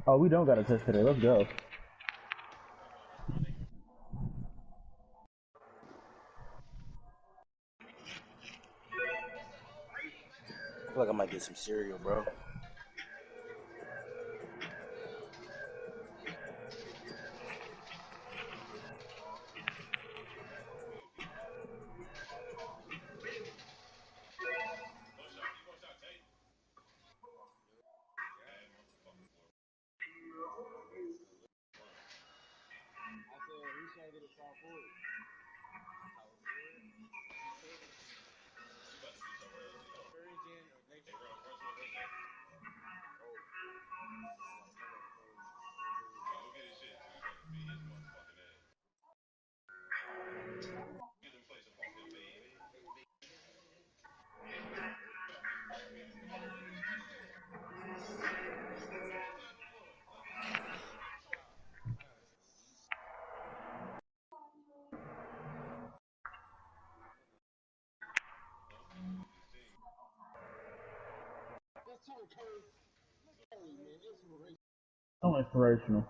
Speaker 6: Oh, we don't got a test today. Let's go.
Speaker 4: I feel like I might get some cereal, bro.
Speaker 6: So inspirational.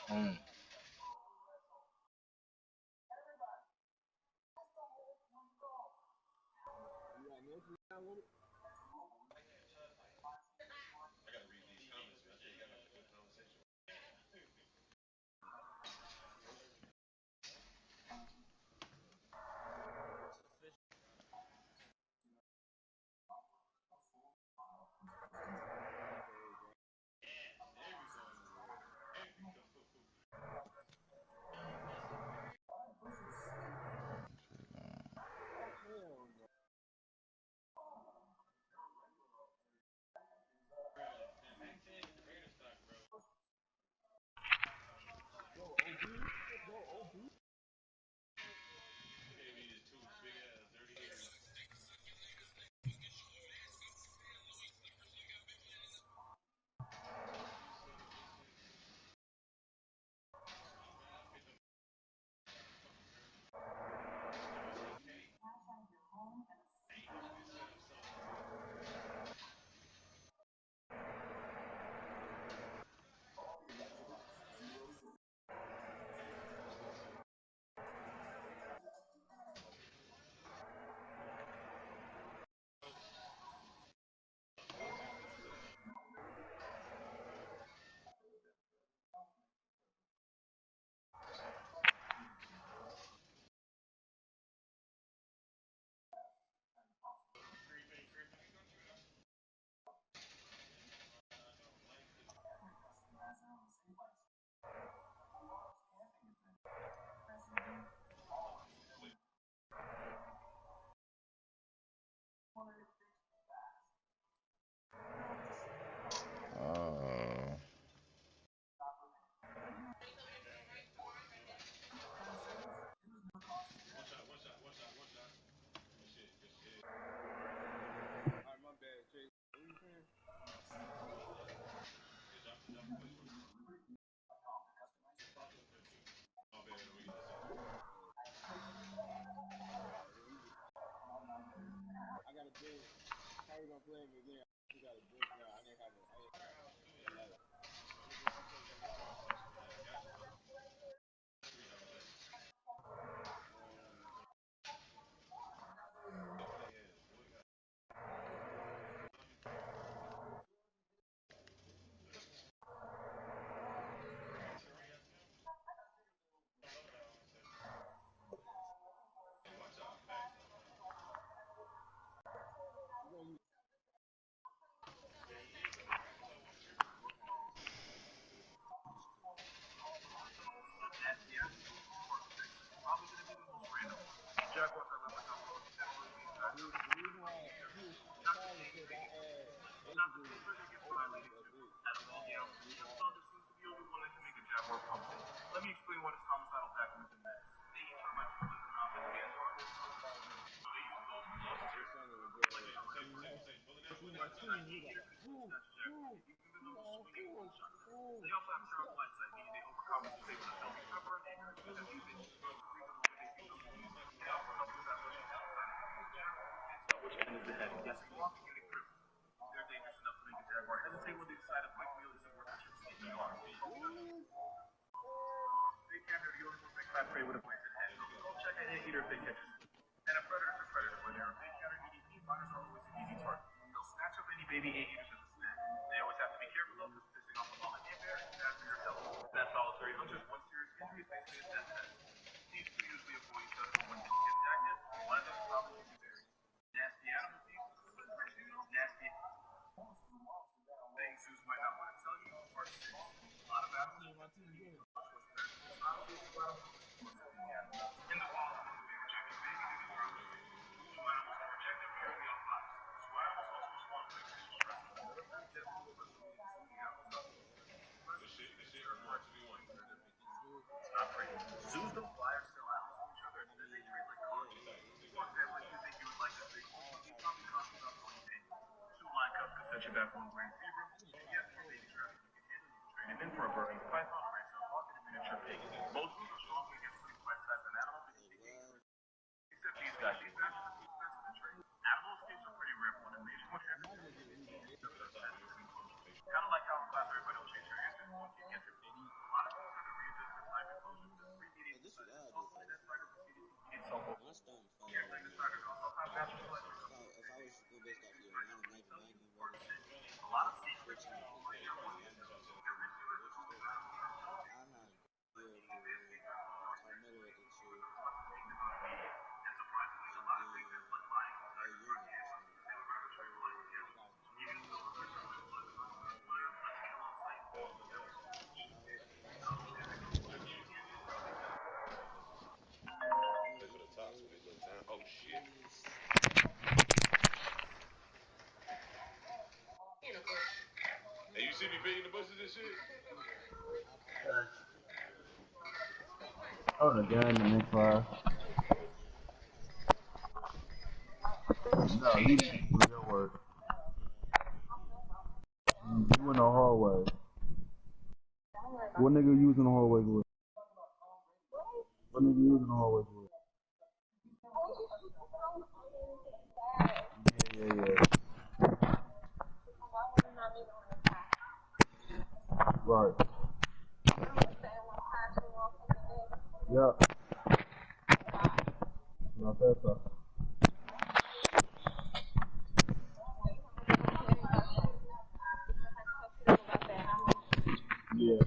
Speaker 4: Mm.
Speaker 1: Hey, you see me beating the bushes and shit?
Speaker 6: Oh, the gun in the car. No, you didn't do your work. You in the hallway. What nigga you was in the hallway with? What nigga you was in the hallway with? Yeah. Right. Yep. Not that stuff. Yeah.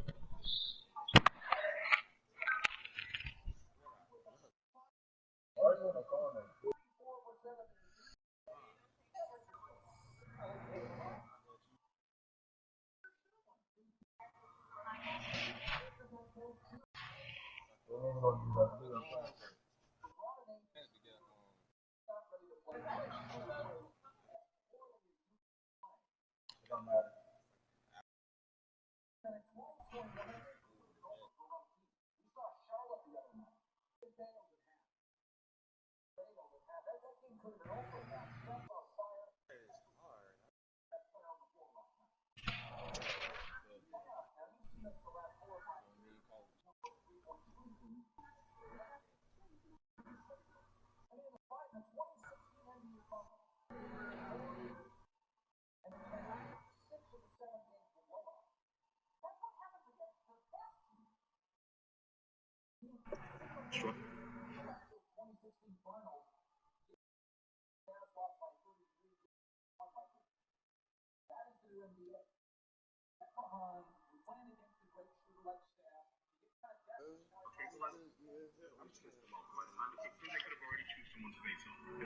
Speaker 10: If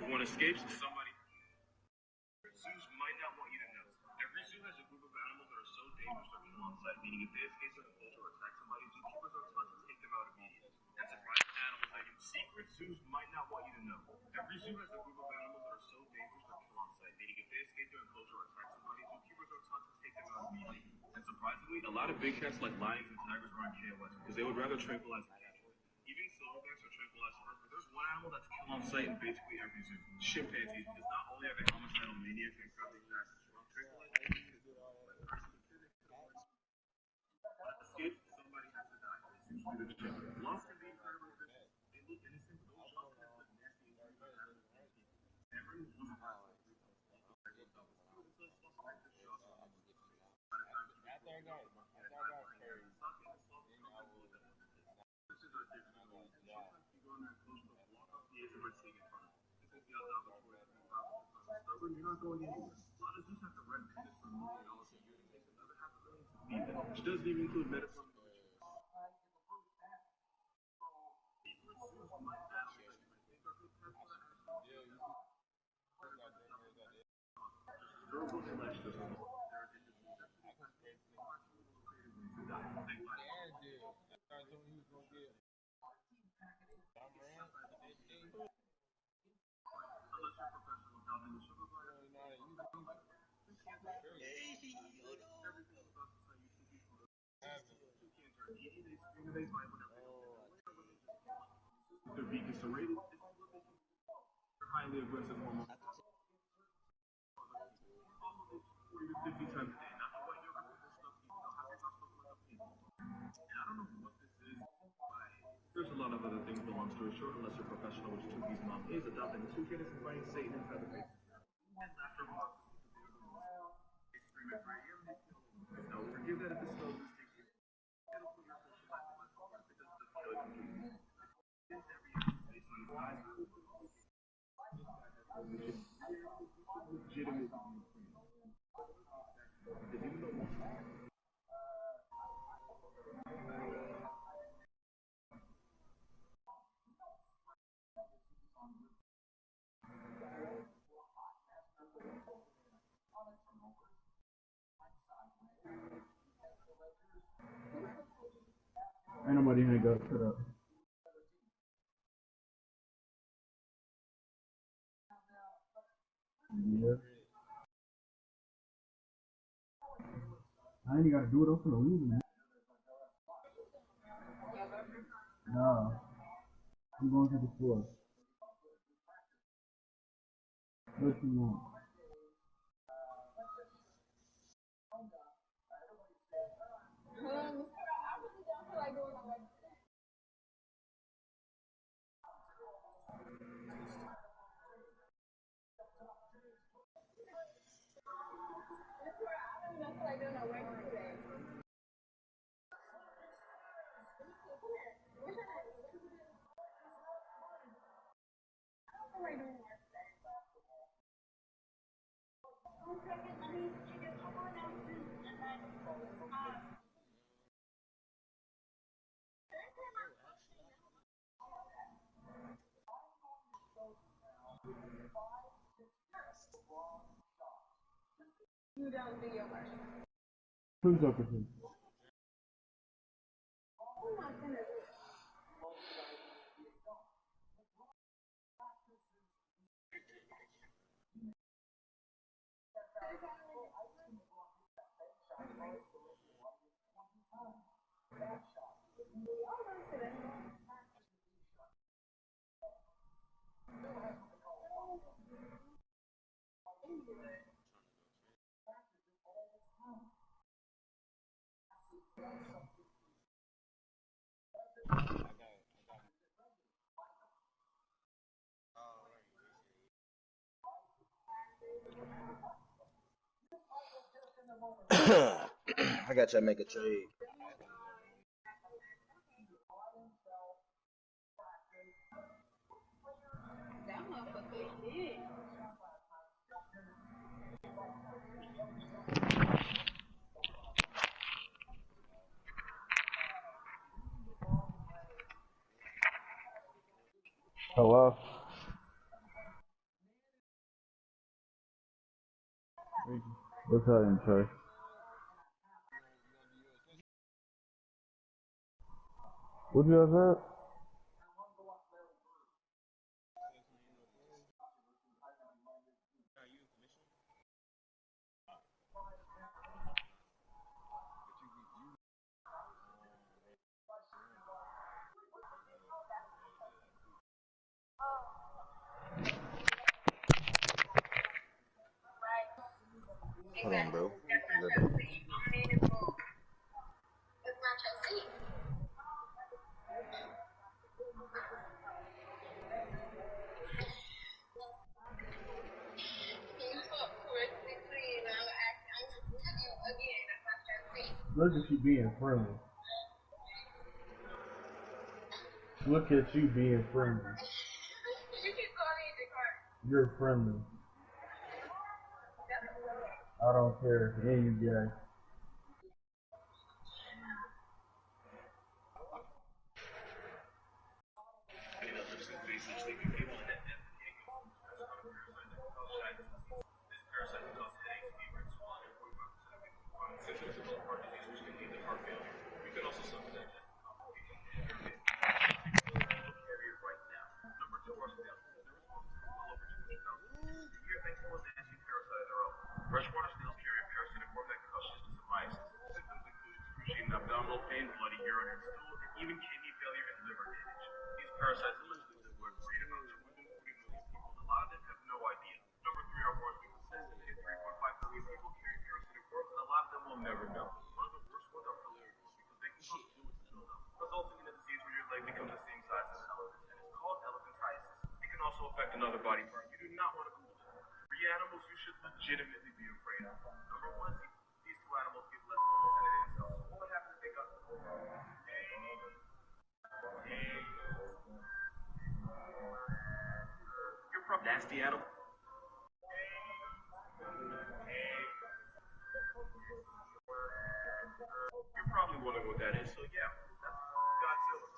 Speaker 10: one escapes, somebody. Zoos might not want you to know. Every zoo has a group of animals that are so dangerous they're kill on sight, meaning if they escape from a culture or attack somebody, zookeepers are taught to take them out immediately. And surprise animals that use secret zoos might not want you to know. Every zoo has a group of animals that are so dangerous they're kill on sight, meaning if they escape their enclosure or attack somebody, zookeepers are taught to take them out immediately. And surprisingly, a lot of big cats like lions and tigers are on KOS because they would rather tranquilize the cat. Even silverbacks are tranquilized first, but there's one animal that's killed on sight in basically every zoo. Chimpanzees, because not only are they homicidal maniacs and incredibly fast and strong, tranquilized somebody has to die. It's usually the chimp. Lost can be incredibly vicious. They look innocent, but those shots can inflict nasty injuries that happen to many people. Everyone wants to pass the three points. You're not going anywhere. A lot of zoos have to rent tickets for $1 million a year to make another $500,000 to feed them, which doesn't even include medicine. Their beak is serrated. They're highly aggressive hormones. 50 times a day. Not the white yogurt, this stuff you don't have your mouth stuff like a pig. And I don't know what this is. There's a lot of other things, but long story short, unless you're professional, which Tuki's mom is, adopting a Tuki is inviting Satan and Featherface. And after a while, they scream at Brady and they kill him. Now, forgive that if this spells mistake. It'll put your social life in life because of the feeling of Tuki. It's every answer based on his eyes. Legitimate.
Speaker 6: Ain't nobody in here, shut up. Yeah. I ain't gotta do it up for the reason. No. I'm going to the floor. What you want? Who's up with you?
Speaker 4: I got to make a trade.
Speaker 6: What's happening, Trey? What you guys at?
Speaker 4: Hold on, bro. A little bit.
Speaker 6: Look at you being friendly. Look at you being friendly. You're friendly. I don't care. And you gay.
Speaker 10: Freshwater snails carry a parasitic form that can cause shingles to mice. Symptoms include excruciating abdominal pain, bloody urine and stool, and even kidney failure and liver damage. These parasites allegedly live where breed about 240 million people, and a lot of them have no idea. Number 3 are more people sensitive. 3.5 million people carry parasitic forms, and a lot of them will never know. One of the worst ones are filarial because they can cause fluid to build up, resulting in a disease where your leg becomes the same size as an elephant, and it's called elephantiasis. It can also affect another body part you do not want to Google. 3 animals you should legitimately be afraid of. Number 1, these 2 animals give less than themselves. So what happens if they got you're from nasty animal? You're probably wondering what that is. So yeah, that's Godzilla.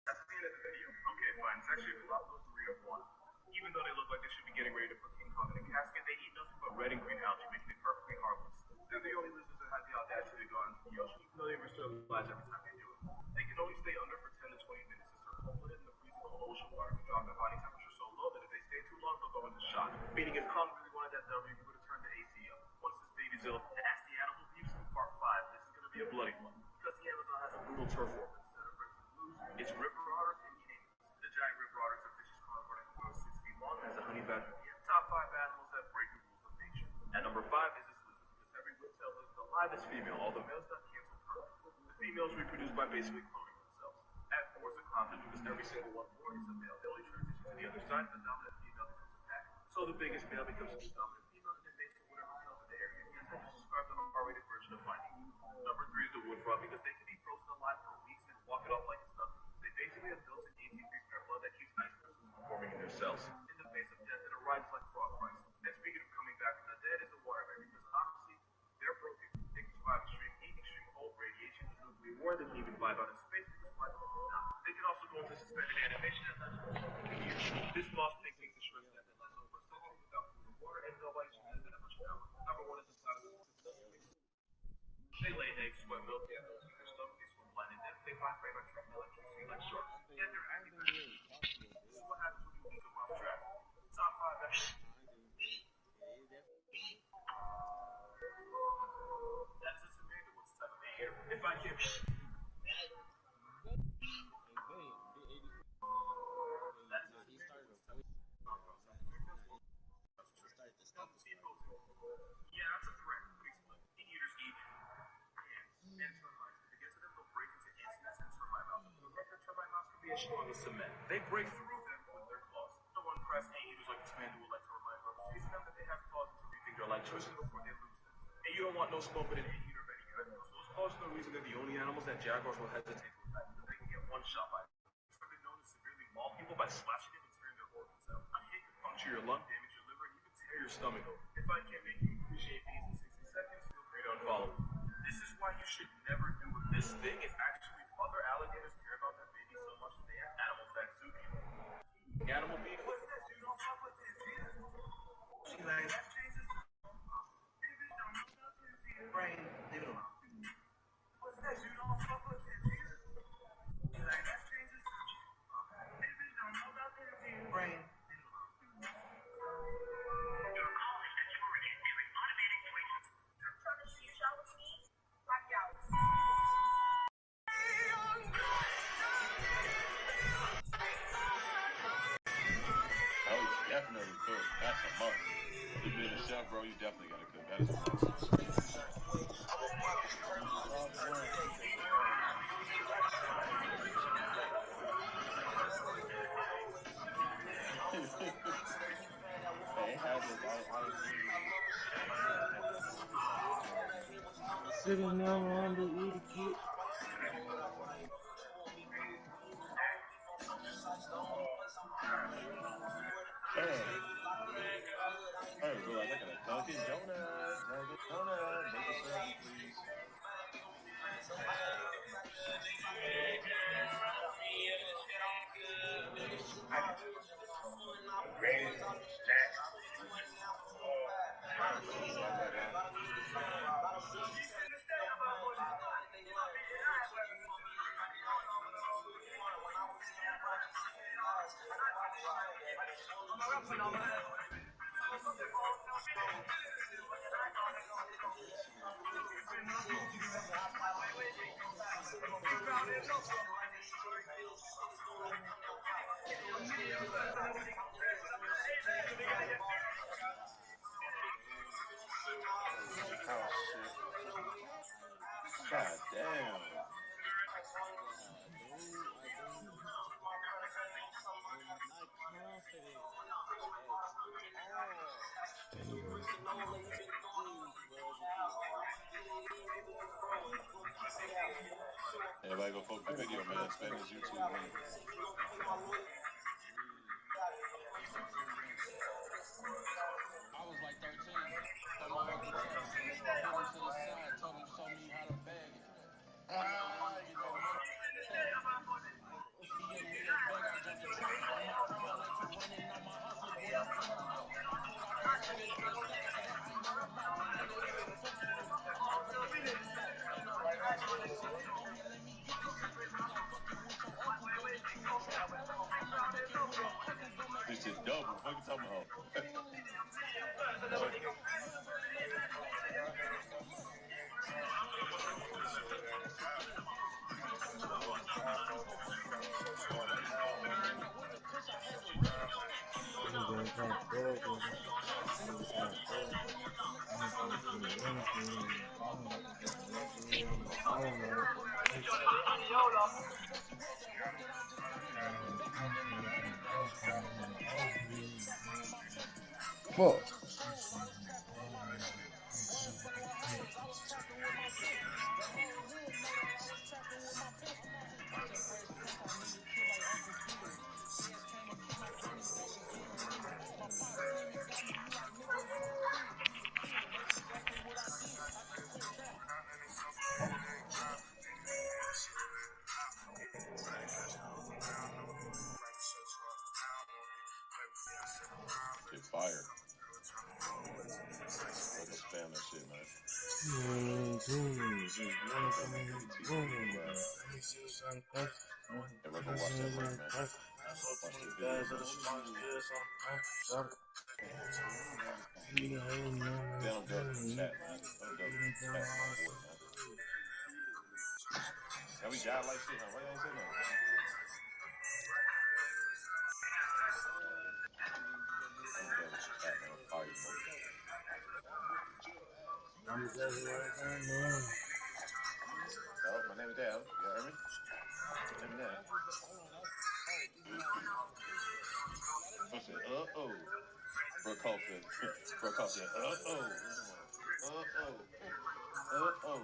Speaker 10: That's the end of the video. Okay, fine. It's actually a flop of 3 or 1. Even though they look like they should be getting ready to put King Kong in a casket, they eat nothing but red and green algae, making it perfectly harmless. They're the only lizards that have the audacity to go out into the ocean, even though they risk their lives every time they do it. They can only stay under for 10 to 20 minutes and start cold-blooded in the freezing cold ocean water can drop their body temperature so low that if they stay too long, they'll go into shock. Meaning if Kong really wanted that W, he would have turned the AC up. Once this baby's ill, nasty animal abuse in part 5. This is going to be a bloody one. Because the Amazon has a brutal turf war instead of red and blues, it's river otters and caimans. The giant river otters are fishes carnivore that can grow 6 feet long and has a honey badger. Top 5 animals that break the rules of nature. And number 5 is this lizard because every reptile lizard alive is female. All the males got canceled permanently. The females reproduce by basically cloning themselves. At 4 is a clownfish because every single one born is a male. They only transition to the other side, and the dominant female becomes a pack. So the biggest male becomes the dominant female, and then mates with whatever males in the area. Yes, I just described an R-rated version of finding you. Number 3 is the wood frog because they can be frozen alive for weeks and walk it off like it's nothing. They basically have built-in ATP in their blood that keeps ice crystals from forming in their cells. In the face of death, it arrives like frog price. And speaking of coming back from the dead, is a water bear because honestly, they're broken. They can survive extreme heat, extreme cold, radiation, and nuclear war. They can even fly out in space because why the fuck not? They can also go into suspended animation and last for 1 years. This boss pig takes a shrimp that lasts over a century without food or water, and nobody should have that much power. Number 1 is the platypus. They lay eggs, sweat milk, and those in their stomach. They swim blind and deaf. They find prey by trapping electricity like sharks. And they're active. This is what happens when you leave a rough track. Top 5 animals. That's just amazing what's type of eater. If I can. Yeah, that's a threat. Quick split. Eaters eat ants and termites. To get to them, they'll break into ants' nests and termite mounds. The record termite mounds can be as strong as cement. They break through them with their claws. The one crafts eaters like this man do like to remind others, teaching them that they have claws and to rethink their life choices before they lose them. And you don't want no smoke with an ant-eater of any kind. So those claws are the reason they're the only animals that jaguars will hesitate to attack because they can get one shot by. It's been known to severely maul people by slashing them and tearing their organs out. A hit could puncture your lung, damage your liver, and even tear your stomach open. If I can't make you appreciate these in 60 seconds, feel free to unfollow. This is why you should never do it. This thing is actually other alligators care about their babies so much that they have animal fat soup. Animal beef. What's that? You don't fuck with this. See, like, that's Jesus.
Speaker 1: definitely cook. That's a must. You being a chef, bro, you definitely gotta cook. That is a must. Hey, it had this. I didn't really.
Speaker 4: Sitting down on the eat kid.
Speaker 1: Hey, realize I got a Dunkin' Donut. Dunkin' Donut. Maple syrup, please. Slide back on. Oh shit. God damn. Everybody go poke the video, man. Spam his YouTube link.
Speaker 11: I was like 13. Thought my uncle Terry. Pulled him to the side, told him show me how to bag it. Get that money stack. He gave me that bag, I jumped the trap. And my grandma like to run in on my hustle, boy, you finna know. Pulled out that CA for the stack, after that I ain't on the mouth. Nigga even fucking with me, I might bring his niggas out. Ain't no difference in the shit, go ahead, let me get this shit. He like fucking with your uncle, go get you a trap. I'm like fucking with my uncle, go make
Speaker 1: This
Speaker 11: you a
Speaker 1: shit
Speaker 11: trap.
Speaker 1: double. Fuck you talking about?
Speaker 11: Nigga, young, but ain't nobody gon' tell a nigga he a must. I'm like, bitch, that shit to his house. He just told me when niggas come and see for pussy, nigga, shut your mouth. When I came out with the kush, I had the red on stack. Nigga, I came out from the L, fuck the crack. Nigga, when it come to cash, I need a nigga with that. Man, my partner doing life for real. Nigga, telling my little brother, hey, nigga, what the fuck you at? That work that I just put in, pay me back. And then my money back. Nigga, I ain't trapping, bitch. Trapping with my people. Wasn't
Speaker 9: Fuck.
Speaker 11: going to school, I was trapping with my people. Wasn't fucking with hoes, I was trapping with my pistol. The whole hood know that I was trapping with my pistol. Watch that Fresh Prince, I need a kid like Uncle Phil. Feds came and kicked my granny back again, nigga. My pops seen me, got me, you like, nigga, you a kid, you a kid. That's exactly what I did. I just quit trapping.
Speaker 1: Shit fire. Fucking spam that shit, man. Spam that YouTube link, bro. Everybody go watch that link, man. Watch the video, man. Stand up, Dub, in the chat, man. Stand up, Dub, in the chat for my boy, man. Yeah, we died like shit, huh? Why y'all ain't say nothing? Stand up, Dub, in the chat, man. Fire emoji.
Speaker 4: I'm just right now.
Speaker 1: Yo, my name is Dab. You heard me? My name is Dab. I said, uh-oh. Bro Call said, Bro Call said, uh-oh. Uh-oh. Uh-oh.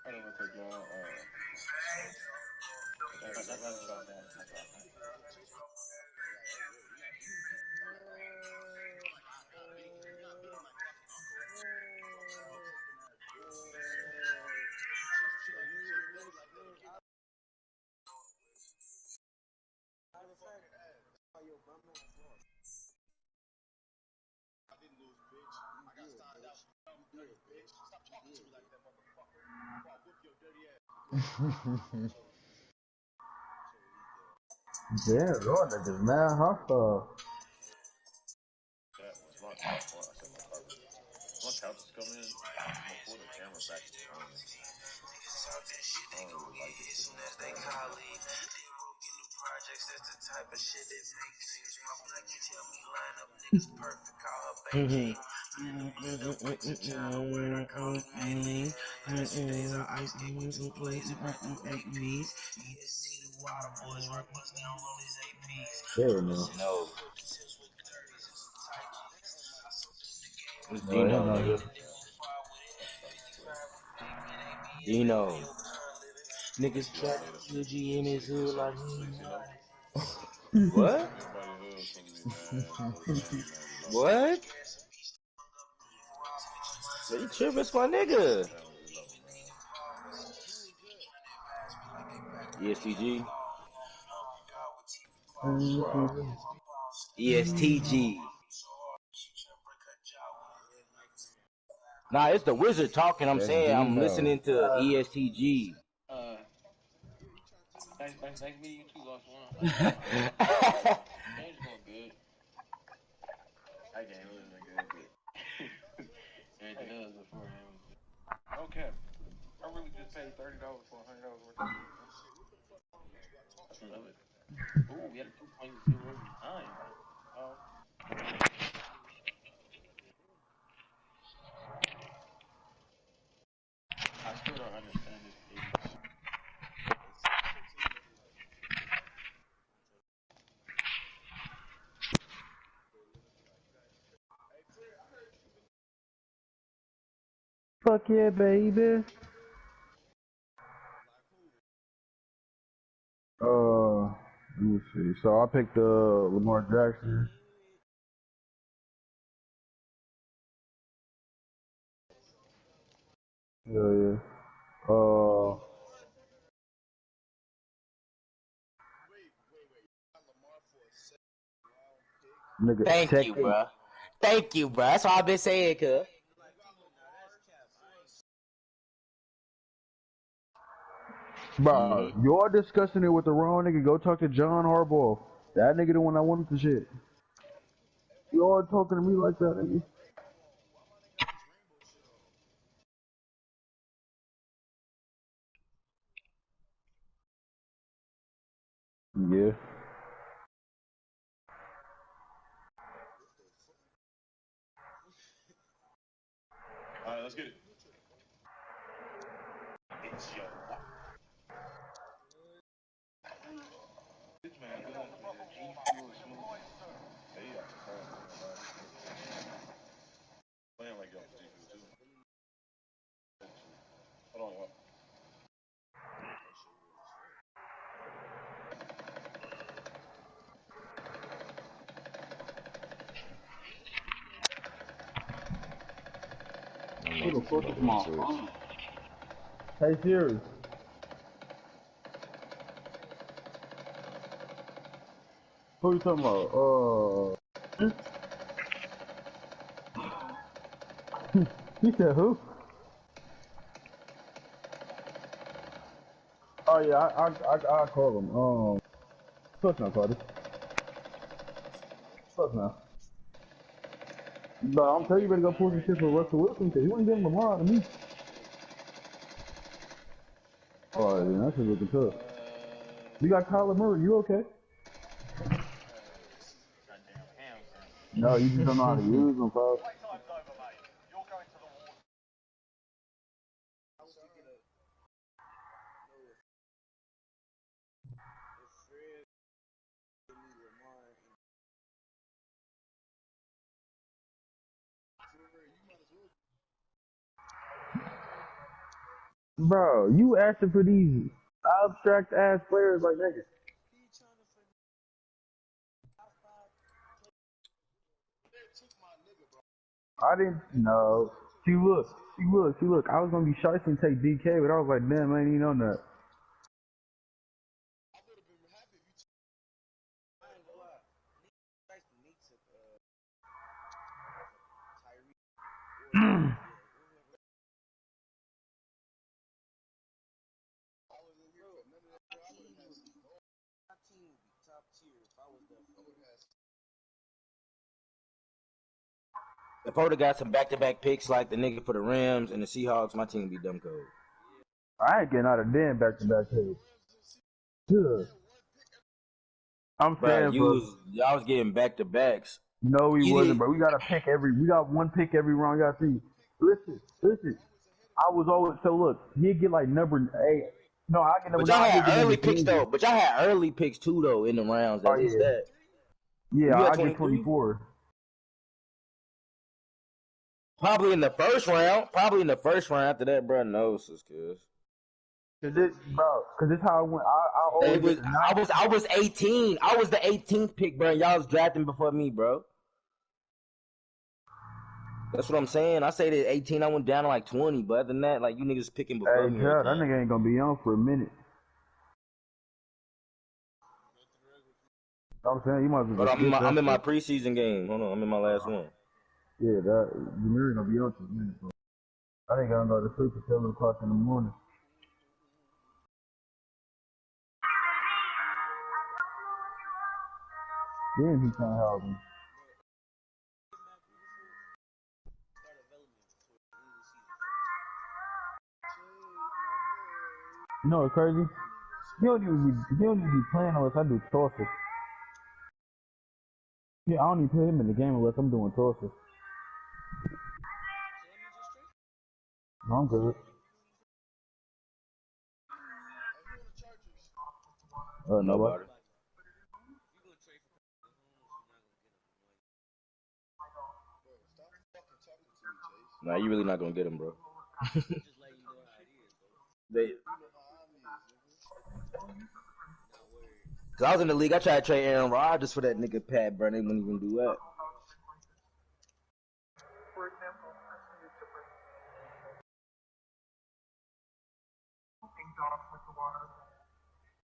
Speaker 1: I don't want to take y'all, that's all that. That's all.
Speaker 4: Yeah, Lord, that is mad hostile.
Speaker 1: That was my, well, I said my carpet. My couches come in, I'm gonna pull the camera back and frame it. I don't really like it sitting on the side like that.
Speaker 6: Hell no.
Speaker 4: No. It's
Speaker 6: No, it ain't
Speaker 4: Dino,
Speaker 6: not
Speaker 4: nigga.
Speaker 6: good.
Speaker 4: Dino. Niggas
Speaker 11: Y'all
Speaker 4: trap
Speaker 11: later.
Speaker 4: G in his hood like
Speaker 11: Sexy low.
Speaker 4: what?
Speaker 11: Somebody hood for me, man. For the family, man. Just love me.
Speaker 4: What? They tripping, that's my nigga.
Speaker 11: Family just love me, man.
Speaker 4: ESTG.
Speaker 6: Mhm.
Speaker 4: ESTG. Nah, it's the wizard talking. I'm
Speaker 9: That's
Speaker 4: saying I'm
Speaker 9: Dino.
Speaker 4: listening to ESTG.
Speaker 10: Nice meeting you too, Lost One. Game's going good. That game wasn't good, but everything else before him was good. No cap. I really just paid $30 for $100 worth of shit. That's love it. Ooh, we had a 2.09. Oh, I still don't understand this cadence.
Speaker 6: Fuck yeah, baby. Let me see. So I picked Lamar Jackson. Yeah, yeah. Nigga,
Speaker 4: Thank you,
Speaker 6: second.
Speaker 4: bro. Thank you, bro. That's all I've been saying, cuz.
Speaker 6: Bro, you're discussing it with the wrong nigga. Go talk to John Harbaugh. That nigga the one that wanted the shit. You all talking to me like that, nigga? Yeah.
Speaker 10: All right, let's get it. It's your luck. This man good, man. G Fuel smoothie.
Speaker 11: Hey, I'm surprised. I ain't gonna lie. This shit good. Playing like y'all for G Fuel, too. Hold on, y'all.
Speaker 9: I'm
Speaker 6: Who
Speaker 9: about
Speaker 6: the
Speaker 9: to see
Speaker 6: fuck
Speaker 9: this
Speaker 6: is
Speaker 9: on
Speaker 6: my
Speaker 9: Twitch.
Speaker 6: phone? Hey Siri. Who you talking about? He said who? Oh yeah, I call him. Fuck no, Cardi. Fuck no. But I'm
Speaker 10: I'm
Speaker 6: telling you, better
Speaker 10: making
Speaker 6: go
Speaker 10: mine
Speaker 6: pull some
Speaker 10: right
Speaker 6: shit for
Speaker 10: now.
Speaker 6: Russell Wilson because you ain't getting Lamar to me. Oh yeah, that shit looking tough. You got Kyler Murray, you okay?
Speaker 10: Goddamn ham sandwich.
Speaker 6: No, you just don't know how to use them, folks. Bro, you asking for these abstract ass players like niggas. I didn't know. See look. I was gonna be shy and take DK, but I was like, damn, I ain't even on that.
Speaker 4: If I would have got some back-to-back picks like the nigga for the Rams and the Seahawks, my team would be dumb cold.
Speaker 6: I ain't getting out of damn back to back heads. I'm
Speaker 4: Bro,
Speaker 6: saying, bro.
Speaker 4: y'all was getting back to backs.
Speaker 6: No, he
Speaker 4: You
Speaker 6: wasn't,
Speaker 4: did.
Speaker 6: bro. We got one pick every round. You got to see. Listen. I was always so look. He'd get like number 8. No, I get number
Speaker 4: But y'all
Speaker 6: 9. He'd get
Speaker 4: had
Speaker 6: number
Speaker 4: early picks
Speaker 6: 20.
Speaker 4: though. But y'all had early picks too though in the rounds.
Speaker 6: Oh
Speaker 4: At least that.
Speaker 6: yeah.
Speaker 4: You had
Speaker 6: I get
Speaker 4: 23.
Speaker 6: 24.
Speaker 4: Probably in the first round. Probably in the first round. After that, bro, knows cuz.
Speaker 6: Cause this how I went. I
Speaker 4: They
Speaker 6: always get
Speaker 4: was
Speaker 6: the 9.
Speaker 4: I was 18. I was the 18th pick, bro. Y'all was drafting before me, bro. That's what I'm saying. I say that 18, I went down to like 20, but other than that, like you niggas picking before
Speaker 6: Hey,
Speaker 4: me every
Speaker 6: Joe, that
Speaker 4: time.
Speaker 6: nigga ain't gonna be on for a minute. I'm saying you might as well
Speaker 4: But
Speaker 6: just skip that
Speaker 4: I'm in my
Speaker 6: shit.
Speaker 4: preseason game. Hold on, I'm in my last one.
Speaker 6: Yeah, that Jameer gonna be on for a minute. Bro. I ain't gonna go to sleep at 7 o'clock in the morning. Then he can't help me. You know what's crazy? He don't even be playing unless I do tosses. Yeah, I don't even put him in the game unless I'm doing tosses. No, I'm good. Nobody.
Speaker 4: Nobody. Nah, you really not gonna get him, bro. Cause I was in the league, I tried to trade Aaron Rodgers for that nigga Pat, bro. They wouldn't even do that.
Speaker 12: Off with the water,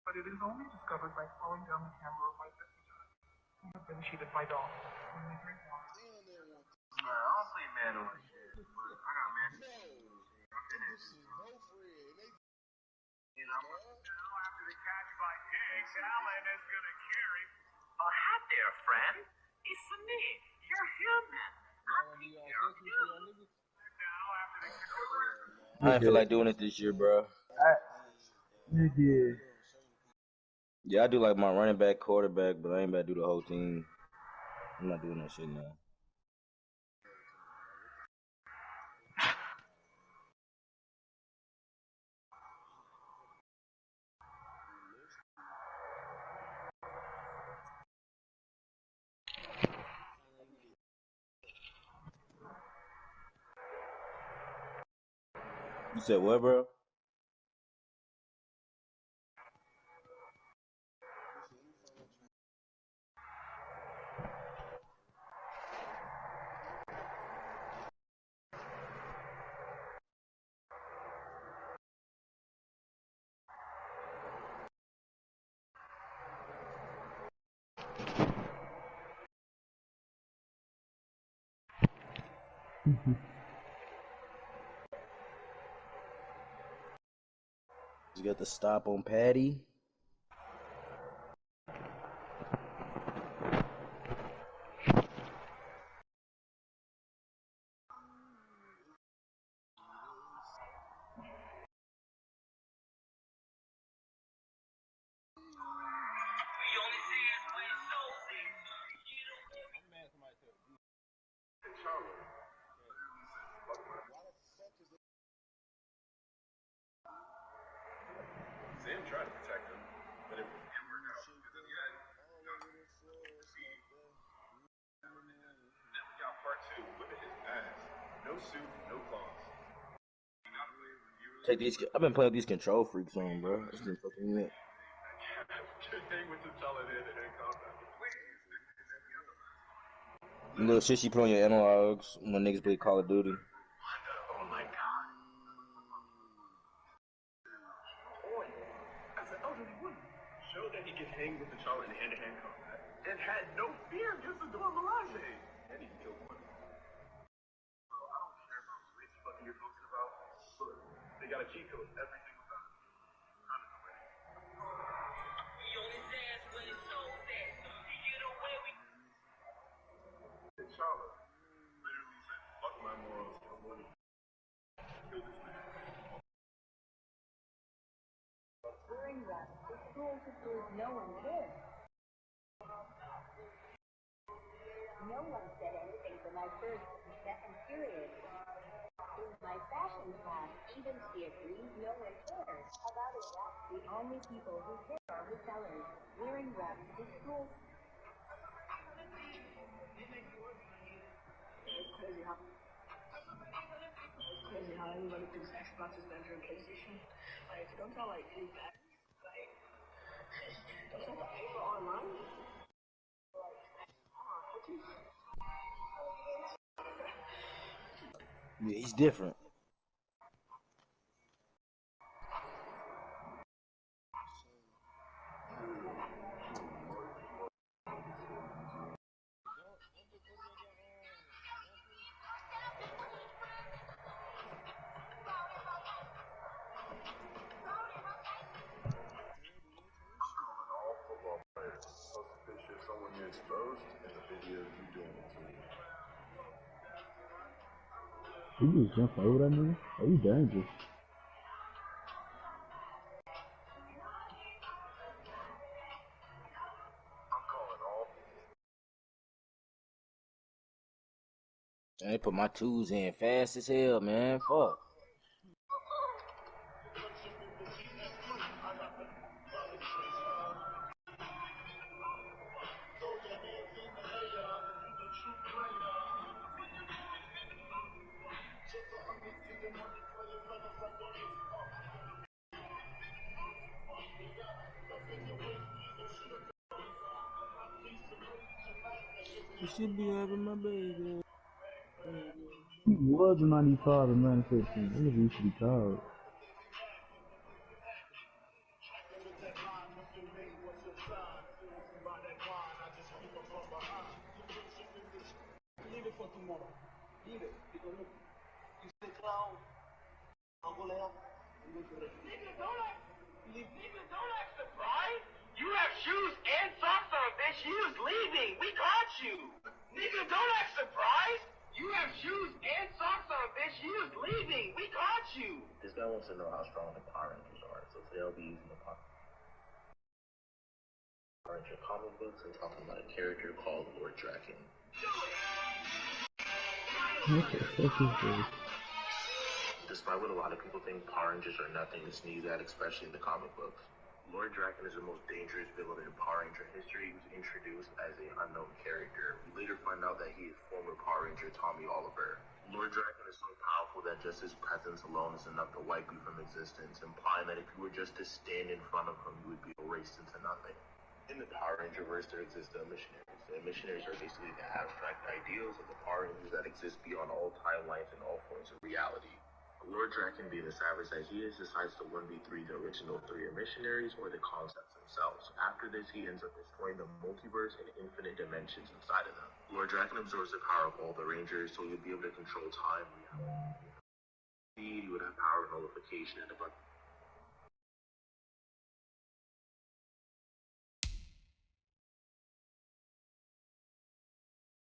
Speaker 12: but it is only discovered by slowing down the camera by 50 times. You have been cheated by dogs. When they drink water. Man, I don't play manual shit. I got manual. After the catch by Diggs, Allen is gonna carry. Oh, hi there, friend. It's me. You're human.
Speaker 4: I didn't feel like doing it this year, bro.
Speaker 6: Nigga.
Speaker 4: Yeah, I do like my running back, quarterback, but I ain't about to do the whole team. I'm not doing that shit now. You said what, bro? You got the stop on Patty.
Speaker 10: Sam tried to protect him, but it didn't work out. Because in the end, then we got part 2. Look at his ass. No suit, no claws.
Speaker 4: Take these. I've been playing with these control freaks on, bro. It's been fucking me up.
Speaker 10: Good thing with T'Challa in hand combat.
Speaker 4: The little shit you put on your analogs when niggas play Call of Duty.
Speaker 10: Oh my god. Boy, as an elderly woman, showed that he could hang with T'Challa in hand-to-hand combat and had no fear against the Dora Milaje. And he killed one. Bro, I don't care about which fucking you're talking about. Look, they got a cheat code every single time. T'Challa literally said, fuck my morals, kill money. Kill this man.
Speaker 13: During that, the school no one cared. said anything for my first and second period. In my fashion class, even she agrees no one cares about it. The only people who care are the sellers, wearing wraps to school.
Speaker 12: It's crazy how everybody thinks Xbox is better than PlayStation. Like, don't y'all like do that? Like, don't y'all pay for online?
Speaker 5: Yeah, he's different.
Speaker 1: Someone you exposed in the video you doing it to.
Speaker 6: You just jump over that nigga? Oh, you dangerous.
Speaker 5: I put my twos in fast as hell, man. Fuck.
Speaker 4: You should be having my baby.
Speaker 6: He was a 95 in manifesting. Niggas used to be called.
Speaker 12: Leave it for tomorrow. Leave it. Because look, you see the clown, I'll go left, and go to the nigga, don't act surprised. You have shoes and socks on, bitch. You was leaving. We caught you. Nigga, don't act surprised. You have shoes and socks on, bitch. You was leaving. We caught you.
Speaker 14: This guy wants to know how strong the Power Rangers are, so today I'll be using the Power Ranger comic books and talking about a character called Lord Draken.
Speaker 6: What the fuck is this?
Speaker 14: Despite what a lot of people think, Power Rangers are nothing to sneeze at, especially in the comic books. Lord Draken is the most dangerous villain in Power Ranger history. He was introduced as an unknown character. We later find out that he is former Power Ranger Tommy Oliver. Lord Draken is so powerful that just his presence alone is enough to wipe you from existence, implying that if you were just to stand in front of him, you would be erased into nothing. In the Power Ranger verse, there exist the missionaries. The missionaries are basically the abstract ideals of the Power Rangers that exist beyond all timelines and all forms of reality. Lord Draken, being as savage as he is, decides to 1v3 the original three missionaries or the concepts themselves. After this, he ends up destroying the multiverse and infinite dimensions inside of them. Lord Draken absorbs the power of all the Rangers, so he'll be able to control time, reality. He would have power nullification and